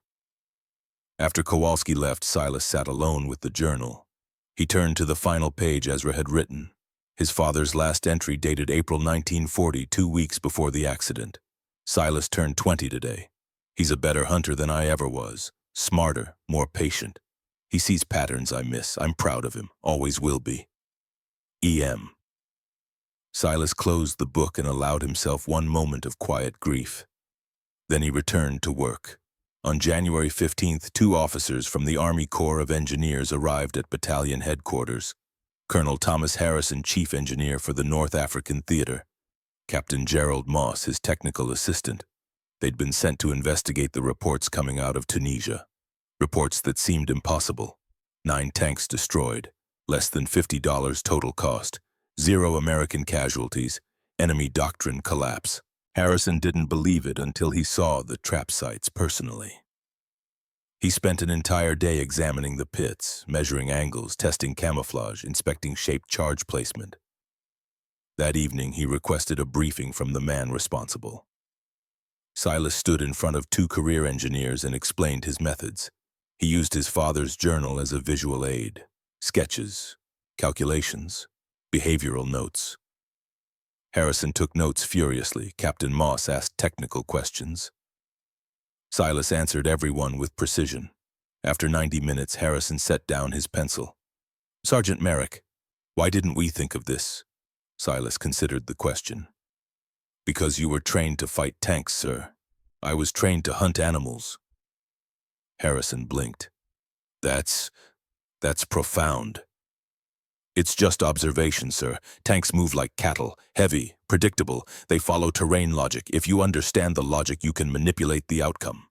After Kowalski left, Silas sat alone with the journal. He turned to the final page Ezra had written. His father's last entry dated April 1940, 2 weeks before the accident. Silas turned 20 today. He's a better hunter than I ever was. Smarter, more patient. He sees patterns I miss. I'm proud of him. Always will be. E.M. Silas closed the book and allowed himself one moment of quiet grief. Then he returned to work. On January 15th, 2 officers from the Army Corps of Engineers arrived at battalion headquarters. Colonel Thomas Harrison, chief engineer for the North African Theater. Captain Gerald Moss, his technical assistant. They'd been sent to investigate the reports coming out of Tunisia. Reports that seemed impossible. 9 tanks destroyed. Less than $50 total cost. 0 American casualties. Enemy doctrine collapse. Harrison didn't believe it until he saw the trap sites personally. He spent an entire day examining the pits, measuring angles, testing camouflage, inspecting shape charge placement. That evening, he requested a briefing from the man responsible. Silas stood in front of 2 career engineers and explained his methods. He used his father's journal as a visual aid. Sketches, calculations, behavioral notes. Harrison took notes furiously. Captain Moss asked technical questions. Silas answered everyone with precision. After 90 minutes, Harrison set down his pencil. Sergeant Merrick, why didn't we think of this? Silas considered the question. Because you were trained to fight tanks, sir. I was trained to hunt animals. Harrison blinked. That's profound. It's just observation, sir. Tanks move like cattle, heavy, predictable. They follow terrain logic. If you understand the logic, you can manipulate the outcome.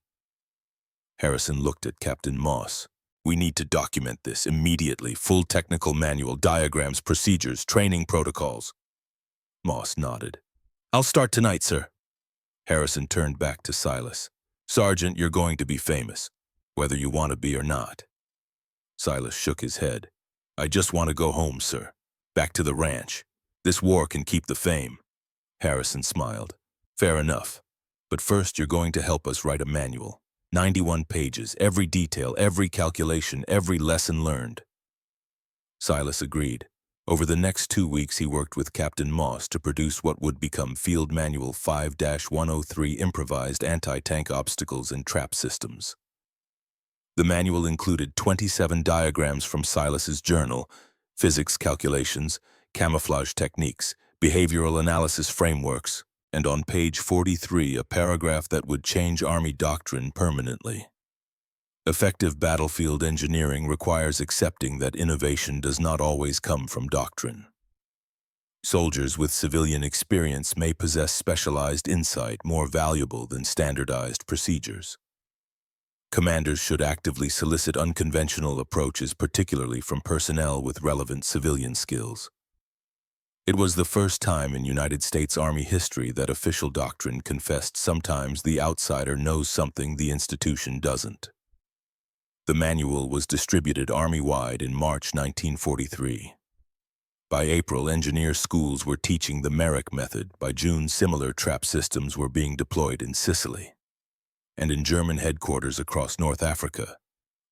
Harrison looked at Captain Moss. We need to document this immediately. Full technical manual, diagrams, procedures, training protocols. Moss nodded. I'll start tonight, sir. Harrison turned back to Silas. Sergeant, you're going to be famous, whether you want to be or not. Silas shook his head. I just want to go home, sir. Back to the ranch. This war can keep the fame. Harrison smiled. Fair enough. But first you're going to help us write a manual. 91 pages, every detail, every calculation, every lesson learned. Silas agreed. Over the next 2 weeks he worked with Captain Moss to produce what would become Field Manual 5-103 Improvised Anti-Tank Obstacles and Trap Systems. The manual included 27 diagrams from Silas's journal, physics calculations, camouflage techniques, behavioral analysis frameworks, and on page 43 a paragraph that would change Army doctrine permanently. Effective battlefield engineering requires accepting that innovation does not always come from doctrine. Soldiers with civilian experience may possess specialized insight more valuable than standardized procedures. Commanders should actively solicit unconventional approaches, particularly from personnel with relevant civilian skills. It was the first time in United States Army history that official doctrine confessed sometimes the outsider knows something the institution doesn't. The manual was distributed Army-wide in March 1943. By April, engineer schools were teaching the Merrick method. By June, similar trap systems were being deployed in Sicily. And in German headquarters across North Africa,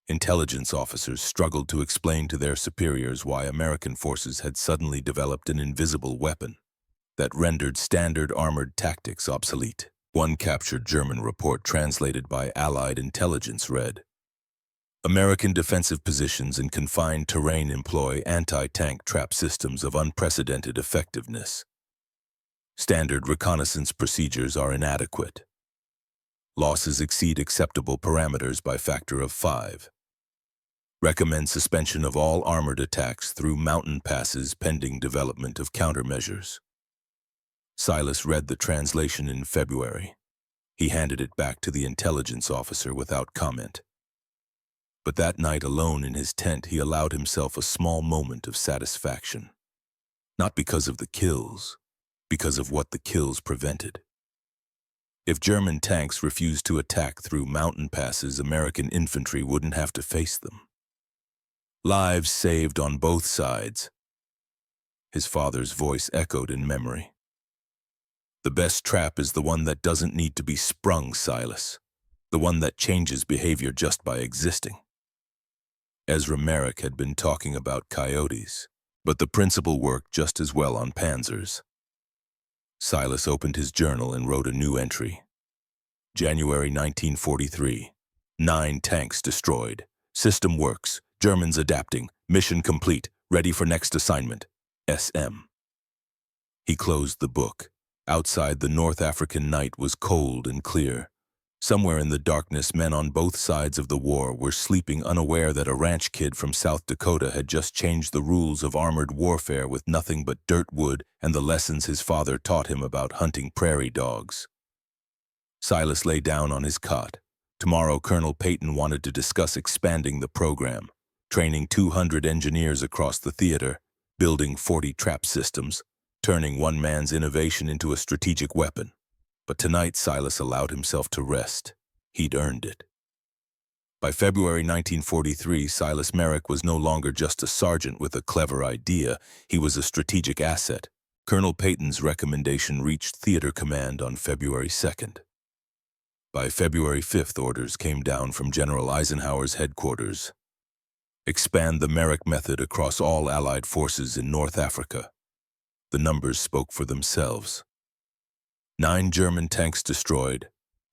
intelligence officers struggled to explain to their superiors why American forces had suddenly developed an invisible weapon that rendered standard armored tactics obsolete. One captured German report translated by Allied intelligence read, American defensive positions in confined terrain employ anti-tank trap systems of unprecedented effectiveness. Standard reconnaissance procedures are inadequate. Losses exceed acceptable parameters by factor of 5. Recommend suspension of all armored attacks through mountain passes pending development of countermeasures. Silas read the translation in February. He handed it back to the intelligence officer without comment. But that night alone in his tent he allowed himself a small moment of satisfaction. Not because of the kills, because of what the kills prevented. If German tanks refused to attack through mountain passes, American infantry wouldn't have to face them. Lives saved on both sides. His father's voice echoed in memory. The best trap is the one that doesn't need to be sprung, Silas. The one that changes behavior just by existing. Ezra Merrick had been talking about coyotes, but the principle worked just as well on Panzers. Silas opened his journal and wrote a new entry. January 1943. 9 tanks destroyed. System works. Germans adapting. Mission complete. Ready for next assignment. SM. He closed the book. Outside, the North African night was cold and clear. Somewhere in the darkness, men on both sides of the war were sleeping, unaware that a ranch kid from South Dakota had just changed the rules of armored warfare with nothing but dirt wood and the lessons his father taught him about hunting prairie dogs. Silas lay down on his cot. Tomorrow, Colonel Peyton wanted to discuss expanding the program, training 200 engineers across the theater, building 40 trap systems, turning one man's innovation into a strategic weapon. But tonight, Silas allowed himself to rest. He'd earned it. By February 1943, Silas Merrick was no longer just a sergeant with a clever idea. He was a strategic asset. Colonel Peyton's recommendation reached theater command on February 2nd. By February 5th, orders came down from General Eisenhower's headquarters. Expand the Merrick method across all Allied forces in North Africa. The numbers spoke for themselves. 9 German tanks destroyed,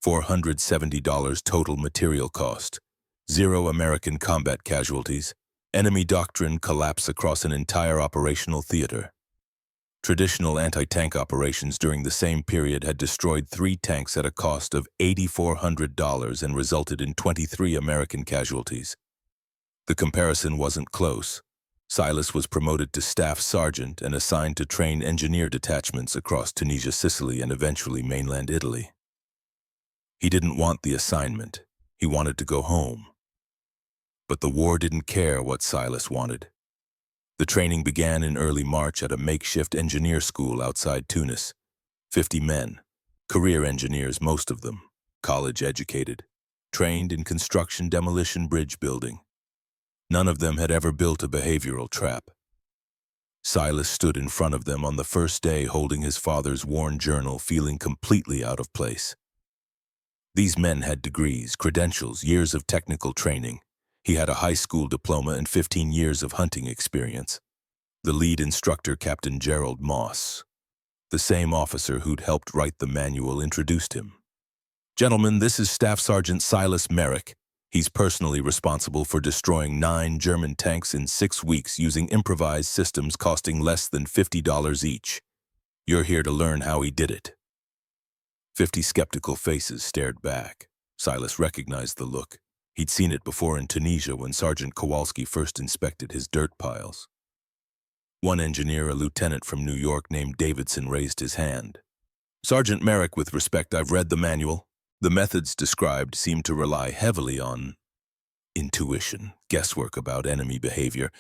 $470 total material cost, 0 American combat casualties, enemy doctrine collapse across an entire operational theater. Traditional anti-tank operations during the same period had destroyed 3 tanks at a cost of $8,400 and resulted in 23 American casualties. The comparison wasn't close. Silas was promoted to staff sergeant and assigned to train engineer detachments across Tunisia, Sicily, and eventually mainland Italy. He didn't want the assignment. He wanted to go home. But the war didn't care what Silas wanted. The training began in early March at a makeshift engineer school outside Tunis. 50 men, career engineers, most of them, college-educated, trained in construction, demolition, bridge building. None of them had ever built a behavioral trap. Silas stood in front of them on the first day holding his father's worn journal, feeling completely out of place. These men had degrees, credentials, years of technical training. He had a high school diploma and 15 years of hunting experience. The lead instructor, Captain Gerald Moss, the same officer who'd helped write the manual, introduced him. "Gentlemen, this is Staff Sergeant Silas Merrick. He's personally responsible for destroying 9 German tanks in 6 weeks using improvised systems costing less than $50 each. You're here to learn how he did it." 50 skeptical faces stared back. Silas recognized the look. He'd seen it before in Tunisia when Sergeant Kowalski first inspected his dirt piles. One engineer, a lieutenant from New York named Davidson, raised his hand. "Sergeant Merrick, with respect, I've read the manual. The methods described seem to rely heavily on intuition, guesswork about enemy behavior.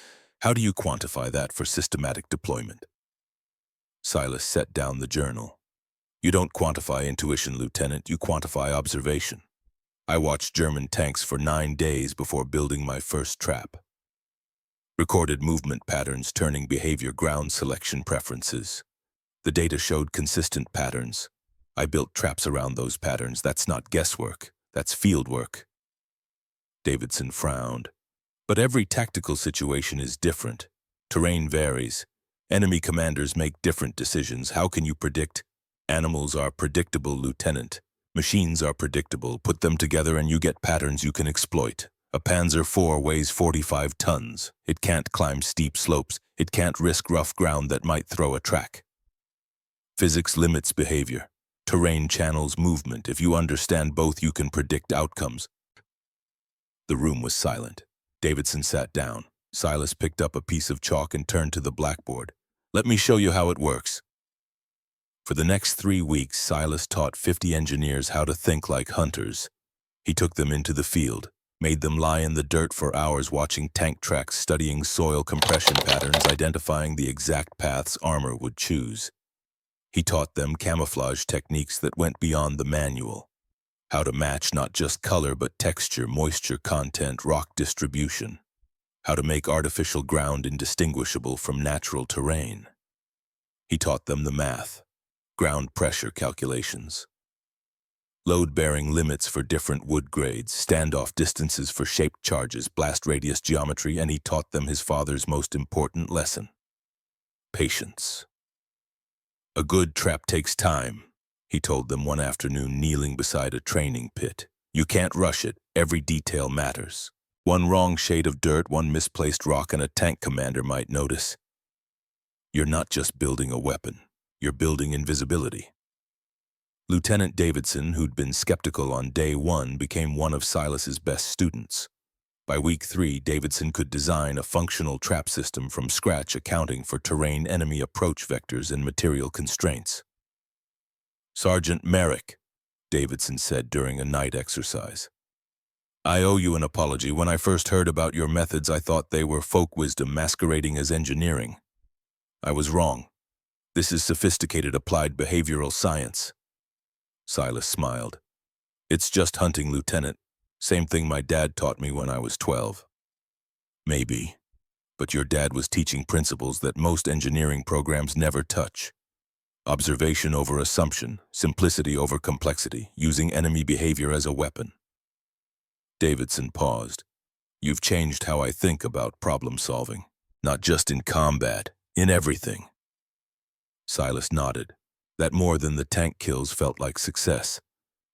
How do you quantify that for systematic deployment?" Silas set down the journal. "You don't quantify intuition, Lieutenant. You quantify observation. I watched German tanks for 9 days before building my first trap. Recorded movement patterns, turning behavior, ground selection preferences. The data showed consistent patterns. I built traps around those patterns. That's not guesswork. That's field work." Davidson frowned. "But every tactical situation is different. Terrain varies. Enemy commanders make different decisions. How can you predict? Animals are predictable, Lieutenant. Machines are predictable. Put them together and you get patterns you can exploit. A Panzer IV weighs 45 tons. It can't climb steep slopes. It can't risk rough ground that might throw a track. Physics limits behavior. Terrain channels movement. If you understand both, you can predict outcomes." The room was silent. Davidson sat down. Silas picked up a piece of chalk and turned to the blackboard. "Let me show you how it works." For the next 3 weeks, Silas taught 50 engineers how to think like hunters. He took them into the field, made them lie in the dirt for hours watching tank tracks, studying soil compression patterns, identifying the exact paths armor would choose. He taught them camouflage techniques that went beyond the manual. How to match not just color but texture, moisture content, rock distribution. How to make artificial ground indistinguishable from natural terrain. He taught them the math. Ground pressure calculations, load-bearing limits for different wood grades, standoff distances for shaped charges, blast radius geometry, and he taught them his father's most important lesson: patience. "A good trap takes time," he told them one afternoon kneeling beside a training pit. "You can't rush it. Every detail matters. One wrong shade of dirt, one misplaced rock, and a tank commander might notice. You're not just building a weapon. You're building invisibility." Lieutenant Davidson, who'd been skeptical on day 1, became one of Silas's best students. By week 3, Davidson could design a functional trap system from scratch, accounting for terrain, enemy approach vectors, and material constraints. "Sergeant Merrick," Davidson said during a night exercise, "I owe you an apology. When I first heard about your methods, I thought they were folk wisdom masquerading as engineering. I was wrong. This is sophisticated applied behavioral science." Silas smiled. "It's just hunting, Lieutenant. Same thing my dad taught me when I was 12. "Maybe. But your dad was teaching principles that most engineering programs never touch. Observation over assumption, simplicity over complexity, using enemy behavior as a weapon." Davidson paused. "You've changed how I think about problem solving. Not just in combat, in everything." Silas nodded. That more than the tank kills felt like success.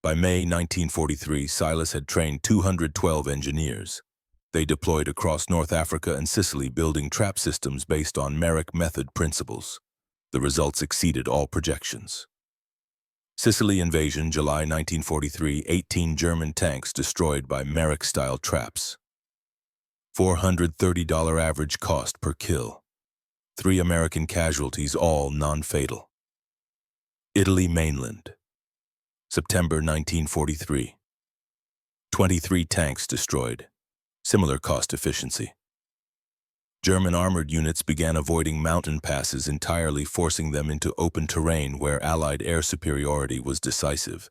By May 1943, Silas had trained 212 engineers. They deployed across North Africa and Sicily, building trap systems based on Merrick method principles. The results exceeded all projections. Sicily invasion, July 1943, 18 German tanks destroyed by Merrick-style traps. $430 average cost per kill. 3 American casualties, all non-fatal. Italy mainland. September 1943. 23 tanks destroyed. Similar cost efficiency. German armored units began avoiding mountain passes entirely, forcing them into open terrain where Allied air superiority was decisive.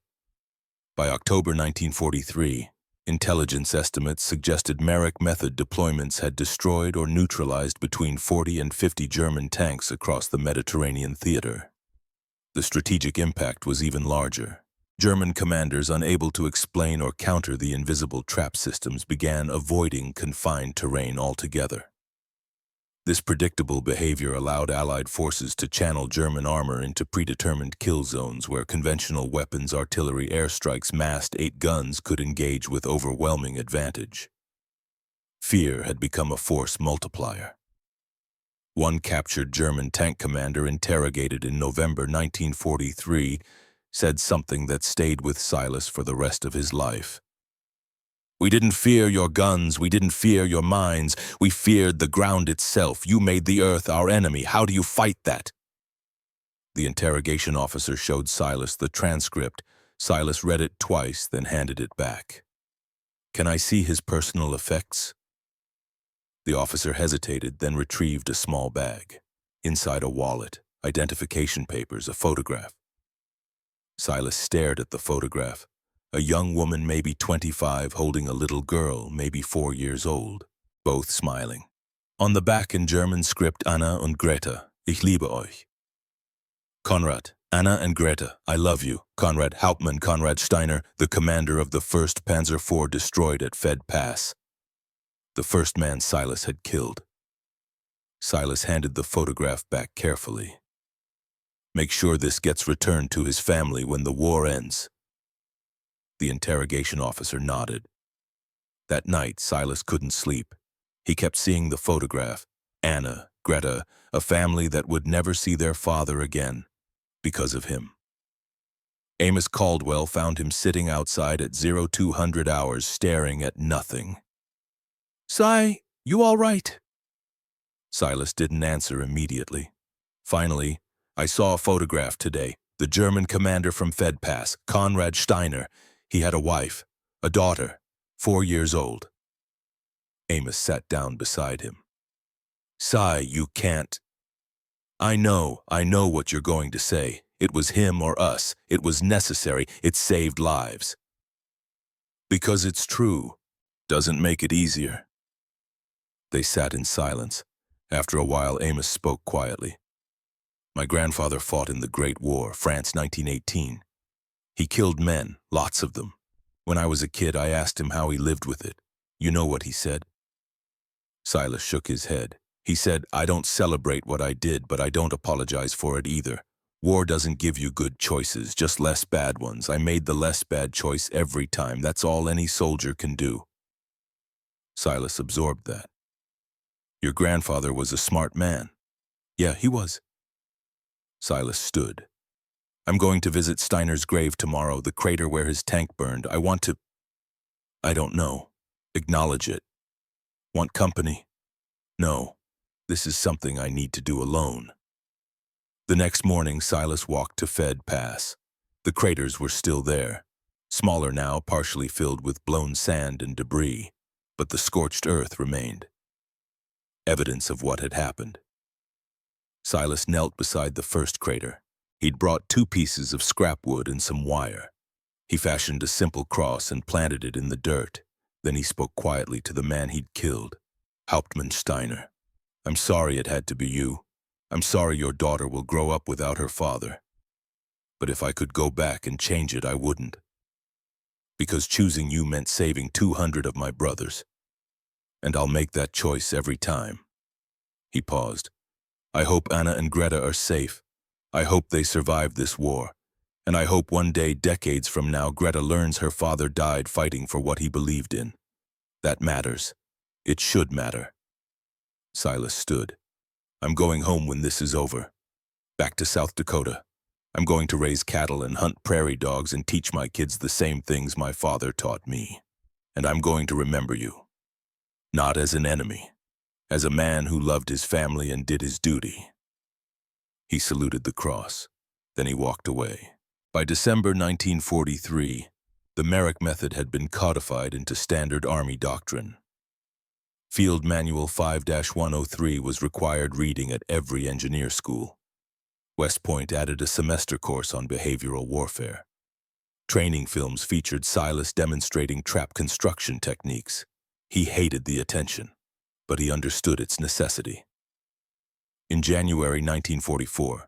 By October 1943, intelligence estimates suggested Merrick method deployments had destroyed or neutralized between 40 and 50 German tanks across the Mediterranean theater. The strategic impact was even larger. German commanders, unable to explain or counter the invisible trap systems, began avoiding confined terrain altogether. This predictable behavior allowed Allied forces to channel German armor into predetermined kill zones where conventional weapons, artillery, airstrikes, massed 8 guns could engage with overwhelming advantage. Fear had become a force multiplier. One captured German tank commander, interrogated in November 1943, said something that stayed with Silas for the rest of his life. "We didn't fear your guns, we didn't fear your mines, we feared the ground itself. You made the earth our enemy. How do you fight that?" The interrogation officer showed Silas the transcript. Silas read it twice, then handed it back. "Can I see his personal effects?" The officer hesitated, then retrieved a small bag. Inside, a wallet, identification papers, a photograph. Silas stared at the photograph. A young woman, maybe 25, holding a little girl, maybe 4 years old, both smiling. On the back in German script, Anna und Greta, ich liebe euch. Konrad, Anna and Greta, I love you. Konrad Hauptmann Konrad Steiner, the commander of the 1st Panzer IV, destroyed at Fed Pass. The first man Silas had killed. Silas handed the photograph back carefully. "Make sure this gets returned to his family when the war ends." The interrogation officer nodded. That night, Silas couldn't sleep. He kept seeing the photograph. Anna, Greta, a family that would never see their father again because of him. Amos Caldwell found him sitting outside at 0200 hours, staring at nothing. "Si, you all right?" Silas didn't answer immediately. Finally, "I saw a photograph today. The German commander from Fed Pass, Konrad Steiner. He had a wife, a daughter, 4 years old." Amos sat down beside him. "Si, you can't." I know what you're going to say. It was him or us. It was necessary. It saved lives." "Because it's true. Doesn't make it easier." They sat in silence. After a while, Amos spoke quietly. "My grandfather fought in the Great War, France 1918. He killed men, lots of them. When I was a kid, I asked him how he lived with it. You know what he said?" Silas shook his head. He said, "I don't celebrate what I did, but I don't apologize for it either. War doesn't give you good choices, just less bad ones. I made the less bad choice every time. That's all any soldier can do." Silas absorbed that. "Your grandfather was a smart man." "Yeah, he was." Silas stood. "I'm going to visit Steiner's grave tomorrow, the crater where his tank burned. I want to—" "I don't know. Acknowledge it." "Want company?" "No. This is something I need to do alone." The next morning, Silas walked to Fed Pass. The craters were still there, smaller now, partially filled with blown sand and debris, but the scorched earth remained. Evidence of what had happened. Silas knelt beside the first crater. He'd brought 2 pieces of scrap wood and some wire. He fashioned a simple cross and planted it in the dirt. Then he spoke quietly to the man he'd killed. "Hauptmann Steiner, I'm sorry it had to be you. I'm sorry your daughter will grow up without her father. But if I could go back and change it, I wouldn't. Because choosing you meant saving 200 of my brothers. And I'll make that choice every time." He paused. "I hope Anna and Greta are safe. I hope they survive this war. And I hope one day, decades from now, Greta learns her father died fighting for what he believed in. That matters. It should matter." Silas stood. "I'm going home when this is over. Back to South Dakota. I'm going to raise cattle and hunt prairie dogs and teach my kids the same things my father taught me. And I'm going to remember you. not as an enemy, as a man who loved his family and did his duty. He saluted the cross, then he walked away. By December 1943, the Merrick method had been codified into standard Army doctrine. Field Manual 5-103 was required reading at every engineer school. West Point added a semester course on behavioral warfare. Training films featured Silas demonstrating trap construction techniques. He hated the attention, but he understood its necessity. In January 1944,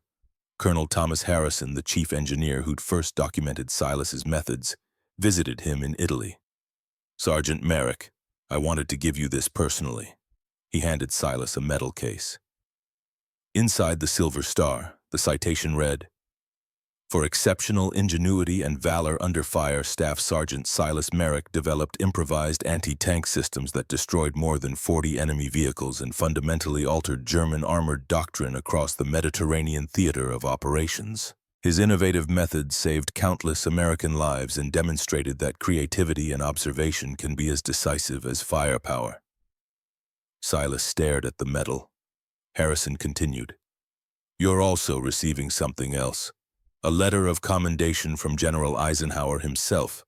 Colonel Thomas Harrison, the chief engineer who'd first documented Silas's methods, visited him in Italy. "Sergeant Merrick, I wanted to give you this personally." He handed Silas a medal case. Inside the silver star, the citation read, "For exceptional ingenuity and valor under fire, Staff Sergeant Silas Merrick developed improvised anti-tank systems that destroyed more than 40 enemy vehicles and fundamentally altered German armored doctrine across the Mediterranean theater of operations. His innovative methods saved countless American lives and demonstrated that creativity and observation can be as decisive as firepower." Silas stared at the medal. Harrison continued, "You're also receiving something else. A letter of commendation from General Eisenhower himself.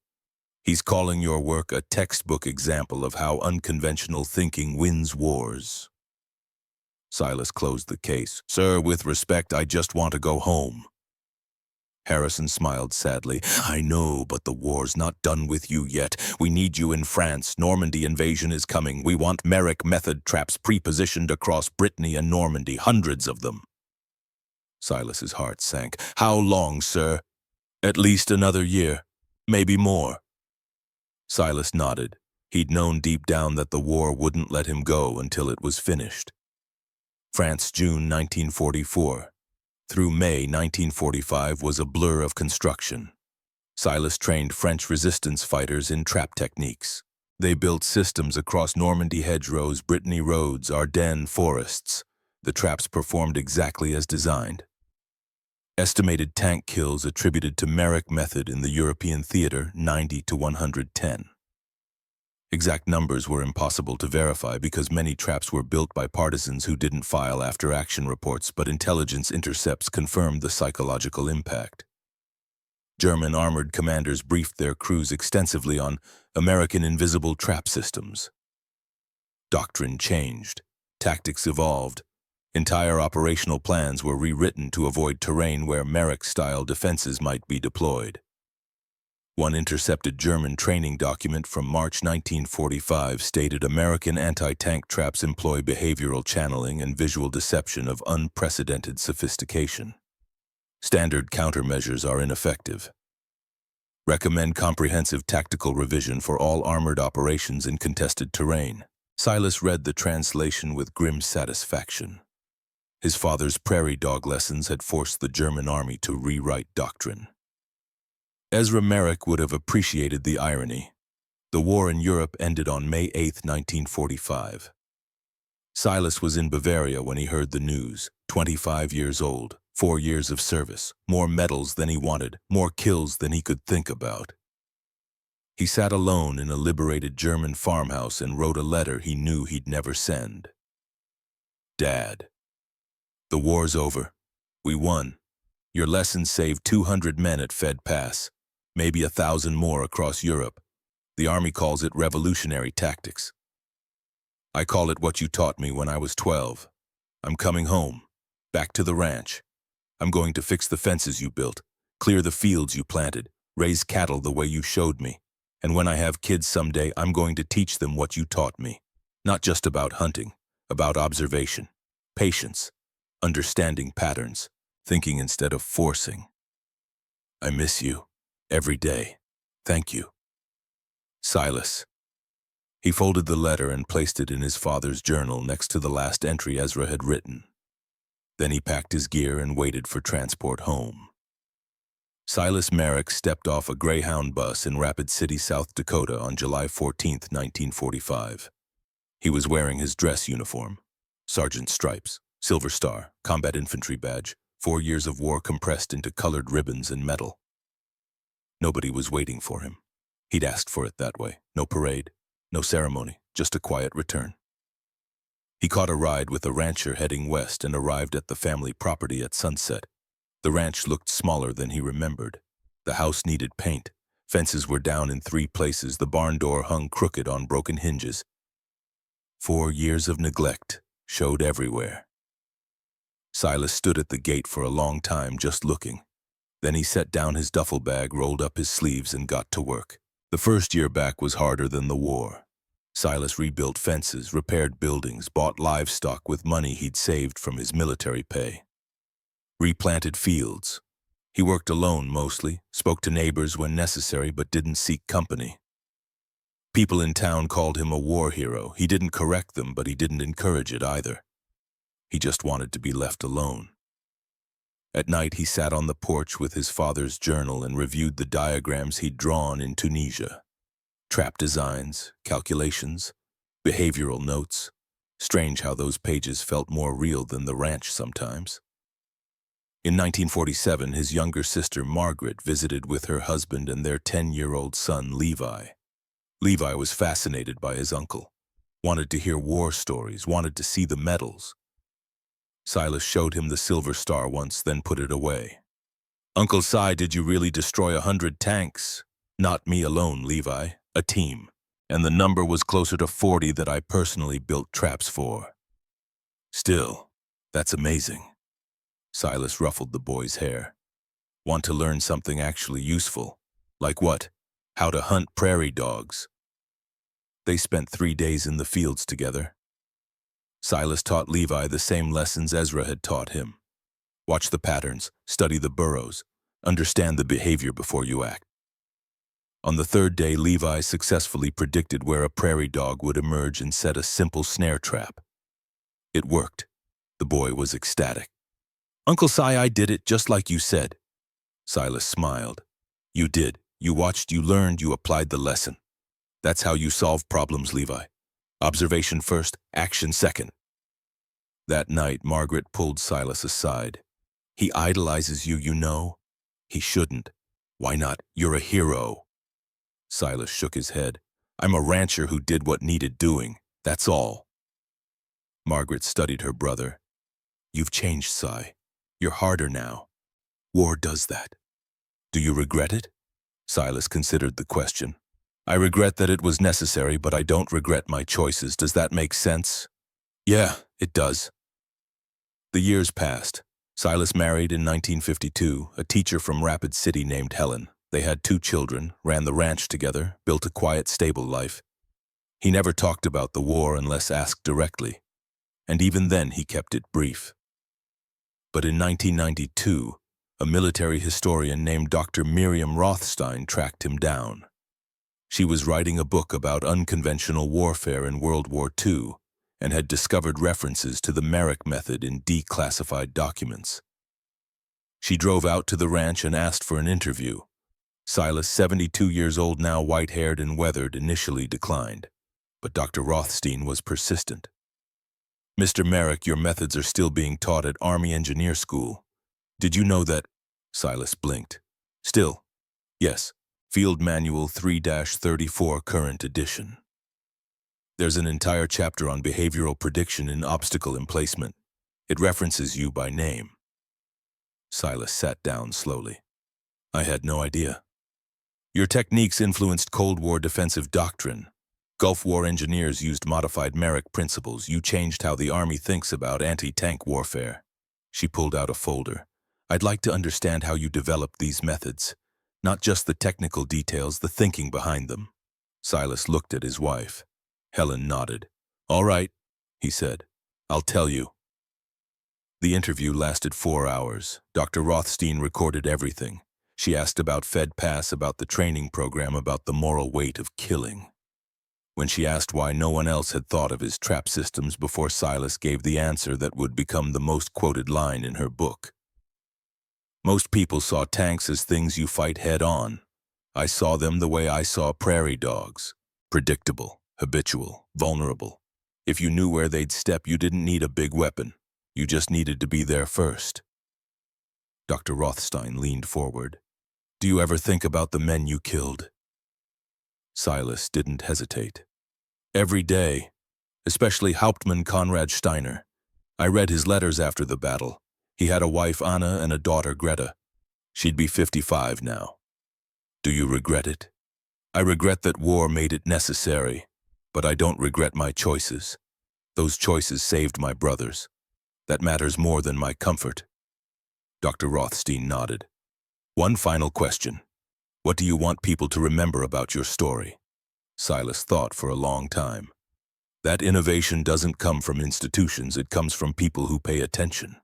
He's calling your work a textbook example of how unconventional thinking wins wars." Silas closed the case. "Sir, with respect, I just want to go home." Harrison smiled sadly. "I know, but the war's not done with you yet. We need you in France. Normandy invasion is coming. We want Merrick method traps pre-positioned across Brittany and Normandy, hundreds of them." Silas's heart sank. "How long, sir?" "At least another year, maybe more." Silas nodded. He'd known deep down that the war wouldn't let him go until it was finished. France, June 1944. Through May 1945 was a blur of construction. Silas trained French resistance fighters in trap techniques. They built systems across Normandy hedgerows, Brittany roads, Ardennes forests. The traps performed exactly as designed. Estimated tank kills attributed to Merrick method in the European theater, 90 to 110. Exact numbers were impossible to verify because many traps were built by partisans who didn't file after-action reports, but intelligence intercepts confirmed the psychological impact. German armored commanders briefed their crews extensively on American invisible trap systems. Doctrine changed. Tactics evolved. Entire operational plans were rewritten to avoid terrain where Merrick-style defenses might be deployed. One intercepted German training document from March 1945 stated American anti-tank traps employ behavioral channeling and visual deception of unprecedented sophistication. Standard countermeasures are ineffective. Recommend comprehensive tactical revision for all armored operations in contested terrain. Silas read the translation with grim satisfaction. His father's prairie dog lessons had forced the German army to rewrite doctrine. Ezra Merrick would have appreciated the irony. The war in Europe ended on May 8, 1945. Silas was in Bavaria when he heard the news, 25 years old, 4 years of service, more medals than he wanted, more kills than he could think about. He sat alone in a liberated German farmhouse and wrote a letter he knew he'd never send. "Dad, the war's over. We won. Your lessons saved 200 men at Fed Pass, maybe 1,000 more across Europe. The Army calls it revolutionary tactics. I call it what you taught me when I was 12. I'm coming home, back to the ranch. I'm going to fix the fences you built, clear the fields you planted, raise cattle the way you showed me. And when I have kids someday, I'm going to teach them what you taught me. Not just about hunting, about observation, patience, understanding patterns, thinking instead of forcing. I miss you. Every day. Thank you. Silas." He folded the letter and placed it in his father's journal next to the last entry Ezra had written. Then he packed his gear and waited for transport home. Silas Merrick stepped off a Greyhound bus in Rapid City, South Dakota on July 14, 1945. He was wearing his dress uniform, sergeant stripes, silver star, combat infantry badge, 4 years of war compressed into colored ribbons and metal. Nobody was waiting for him. He'd asked for it that way. No parade, no ceremony, just a quiet return. He caught a ride with a rancher heading west and arrived at the family property at sunset. The ranch looked smaller than he remembered. The house needed paint. Fences were down in 3 places. The barn door hung crooked on broken hinges. 4 years of neglect showed everywhere. Silas stood at the gate for a long time just looking. Then he set down his duffel bag, rolled up his sleeves, and got to work. The first year back was harder than the war. Silas rebuilt fences, repaired buildings, bought livestock with money he'd saved from his military pay. Replanted fields. He worked alone mostly, spoke to neighbors when necessary but didn't seek company. People in town called him a war hero. He didn't correct them, but he didn't encourage it either. He just wanted to be left alone. At night, he sat on the porch with his father's journal and reviewed the diagrams he'd drawn in Tunisia. Trap designs, calculations, behavioral notes. Strange how those pages felt more real than the ranch sometimes. In 1947, his younger sister Margaret visited with her husband and their 10-year-old son Levi. Levi was fascinated by his uncle, wanted to hear war stories, wanted to see the medals. Silas showed him the silver star once, then put it away. "Uncle Si, did you really destroy 100 tanks? Not me alone, Levi, a team. And the number was closer to 40 that I personally built traps for." "Still, that's amazing." Silas ruffled the boy's hair. "Want to learn something actually useful? Like what? How to hunt prairie dogs." They spent 3 days in the fields together. Silas taught Levi the same lessons Ezra had taught him. Watch the patterns, study the burrows, understand the behavior before you act. On the 3rd day, Levi successfully predicted where a prairie dog would emerge and set a simple snare trap. It worked. The boy was ecstatic. "Uncle Si, I did it just like you said." Silas smiled. "You did. You watched, you learned, you applied the lesson. That's how you solve problems, Levi. Observation first, action second." That night, Margaret pulled Silas aside. "He idolizes you, you know." "He shouldn't." "Why not? You're a hero." Silas shook his head. "I'm a rancher who did what needed doing. That's all." Margaret studied her brother. "You've changed, Si. You're harder now. War does that." "Do you regret it?" Silas considered the question. "I regret that it was necessary, but I don't regret my choices. Does that make sense?" "Yeah, it does." The years passed. Silas married in 1952, a teacher from Rapid City named Helen. They had 2 children, ran the ranch together, built a quiet, stable life. He never talked about the war unless asked directly, and even then he kept it brief. But in 1992, a military historian named Dr. Miriam Rothstein tracked him down. She was writing a book about unconventional warfare in World War II and had discovered references to the Merrick method in declassified documents. She drove out to the ranch and asked for an interview. Silas, 72 years old now, white-haired and weathered, initially declined, but Dr. Rothstein was persistent. "Mr. Merrick, your methods are still being taught at Army Engineer School. Did you know that?" Silas blinked. "Still, yes. Field Manual 3-34, current edition. There's an entire chapter on behavioral prediction in obstacle emplacement. It references you by name." Silas sat down slowly. "I had no idea. Your techniques influenced Cold War defensive doctrine. Gulf War engineers used modified Merrick principles. You changed how the Army thinks about anti-tank warfare." She pulled out a folder. "I'd like to understand how you developed these methods. Not just the technical details, the thinking behind them." Silas looked at his wife. Helen nodded. "All right," he said. "I'll tell you." The interview lasted 4 hours. Dr. Rothstein recorded everything. She asked about Fed Pass, about the training program, about the moral weight of killing. When she asked why no one else had thought of his trap systems before, Silas gave the answer that would become the most quoted line in her book. "Most people saw tanks as things you fight head-on. I saw them the way I saw prairie dogs. Predictable, habitual, vulnerable. If you knew where they'd step, you didn't need a big weapon. You just needed to be there first." Dr. Rothstein leaned forward. "Do you ever think about the men you killed?" Silas didn't hesitate. Every day, especially Hauptmann Konrad Steiner. I read his letters after the battle. He had a wife, Anna, and a daughter, Greta. She'd be 55 now. Do you regret it? I regret that war made it necessary, but I don't regret my choices. Those choices saved my brothers. That matters more than my comfort. Dr. Rothstein nodded. One final question. What do you want people to remember about your story? Silas thought for a long time. That innovation doesn't come from institutions, it comes from people who pay attention,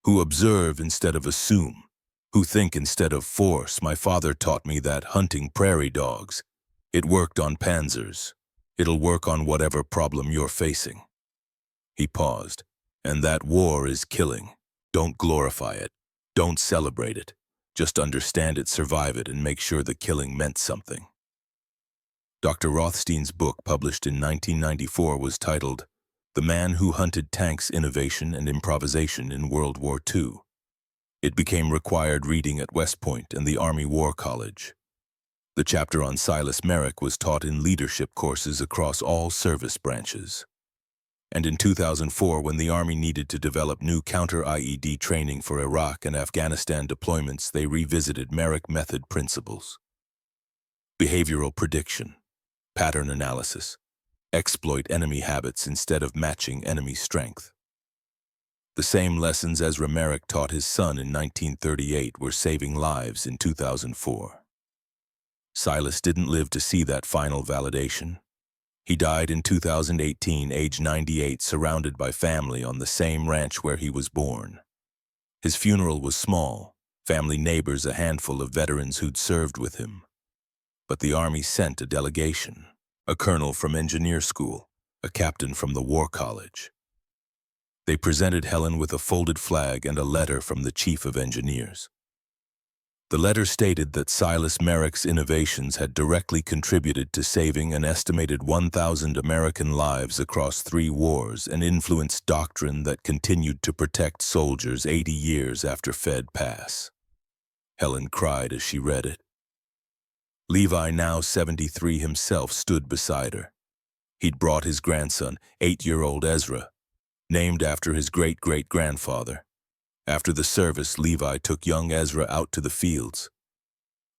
who observe instead of assume, who think instead of force. My father taught me that hunting prairie dogs. It worked on Panzers. It'll work on whatever problem you're facing. He paused. And that war is killing. Don't glorify it. Don't celebrate it. Just understand it, survive it, and make sure the killing meant something. Dr. Rothstein's book, published in 1994, was titled The Man Who Hunted Tanks, Innovation and Improvisation in World War II. It became required reading at West Point and the Army War College. The chapter on Silas Merrick was taught in leadership courses across all service branches. And in 2004, when the Army needed to develop new counter-IED training for Iraq and Afghanistan deployments, they revisited Merrick method principles. Behavioral prediction, pattern analysis, exploit enemy habits instead of matching enemy strength. The same lessons Ezra Merrick taught his son in 1938 were saving lives in 2004. Silas didn't live to see that final validation. He died in 2018, age 98, surrounded by family on the same ranch where he was born. His funeral was small, family, neighbors, a handful of veterans who'd served with him. But the Army sent a delegation, a colonel from engineer school, a captain from the War College. They presented Helen with a folded flag and a letter from the chief of engineers. The letter stated that Silas Merrick's innovations had directly contributed to saving an estimated 1,000 American lives across 3 wars and influenced doctrine that continued to protect soldiers 80 years after Fed pass. Helen cried as she read it. Levi, now 73 himself, stood beside her. He'd brought his grandson, 8-year-old Ezra, named after his great-great-grandfather. After the service, Levi took young Ezra out to the fields.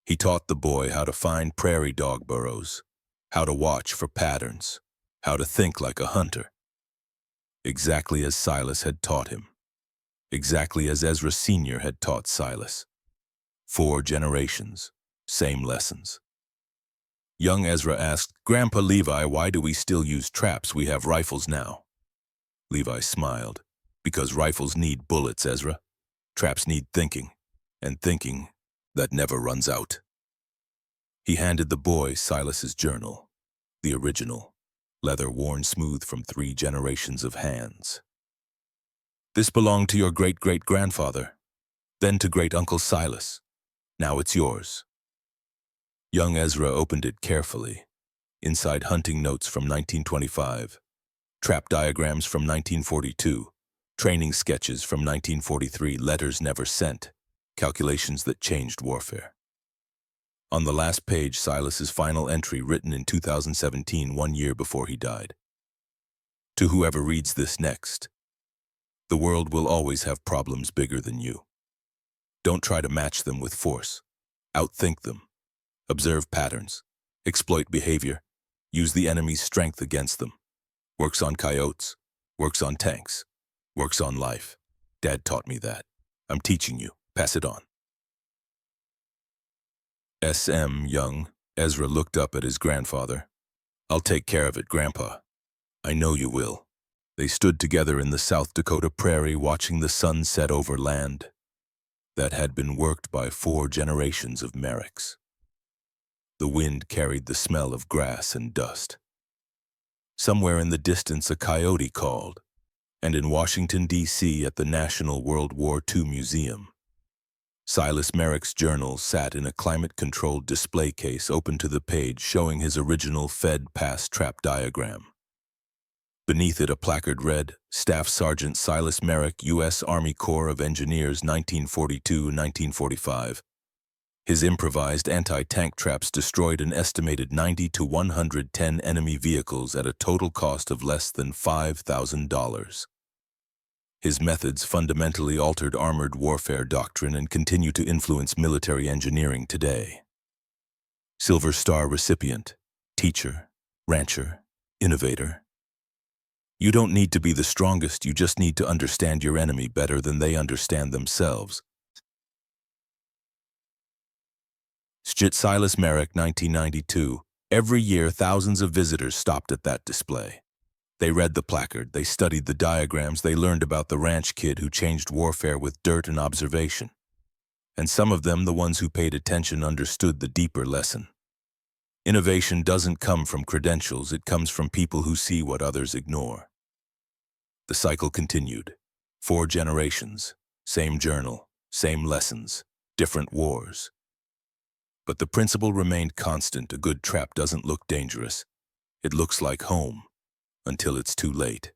He taught the boy how to find prairie dog burrows, how to watch for patterns, how to think like a hunter. Exactly as Silas had taught him. Exactly as Ezra Sr. had taught Silas. 4 generations, same lessons. Young Ezra asked, "Grandpa Levi, why do we still use traps? We have rifles now." Levi smiled. "Because rifles need bullets, Ezra. Traps need thinking, and thinking that never runs out." He handed the boy Silas's journal, the original, leather worn smooth from 3 generations of hands. "This belonged to your great-great-grandfather, then to great-uncle Silas. Now it's yours." Young Ezra opened it carefully. Inside, hunting notes from 1925, trap diagrams from 1942, training sketches from 1943, letters never sent, calculations that changed warfare. On the last page, Silas's final entry, written in 2017, 1 year before he died. "To whoever reads this next, the world will always have problems bigger than you. Don't try to match them with force. Outthink them. Observe patterns. Exploit behavior. Use the enemy's strength against them. Works on coyotes. Works on tanks. Works on life. Dad taught me that. I'm teaching you. Pass it on." S.M. Young. Ezra looked up at his grandfather. "I'll take care of it, Grandpa. I know you will." They stood together in the South Dakota prairie, watching the sun set over land that had been worked by 4 generations of Merricks. The wind carried the smell of grass and dust. Somewhere in the distance, a coyote called, and in Washington, D.C., at the National World War II Museum, Silas Merrick's journal sat in a climate-controlled display case open to the page showing his original Fed pass trap diagram. Beneath it, a placard read, "Staff Sergeant Silas Merrick, U.S. Army Corps of Engineers, 1942-1945. His improvised anti-tank traps destroyed an estimated 90 to 110 enemy vehicles at a total cost of less than $5,000. His methods fundamentally altered armored warfare doctrine and continue to influence military engineering today. Silver Star recipient, teacher, rancher, innovator. You don't need to be the strongest, you just need to understand your enemy better than they understand themselves. Silas Merrick, 1992. Every year, thousands of visitors stopped at that display. They read the placard, they studied the diagrams, they learned about the ranch kid who changed warfare with dirt and observation. And some of them, the ones who paid attention, understood the deeper lesson. Innovation doesn't come from credentials, it comes from people who see what others ignore. The cycle continued. 4 generations, same journal, same lessons, different wars. But the principle remained constant. A good trap doesn't look dangerous. It looks like home, until it's too late.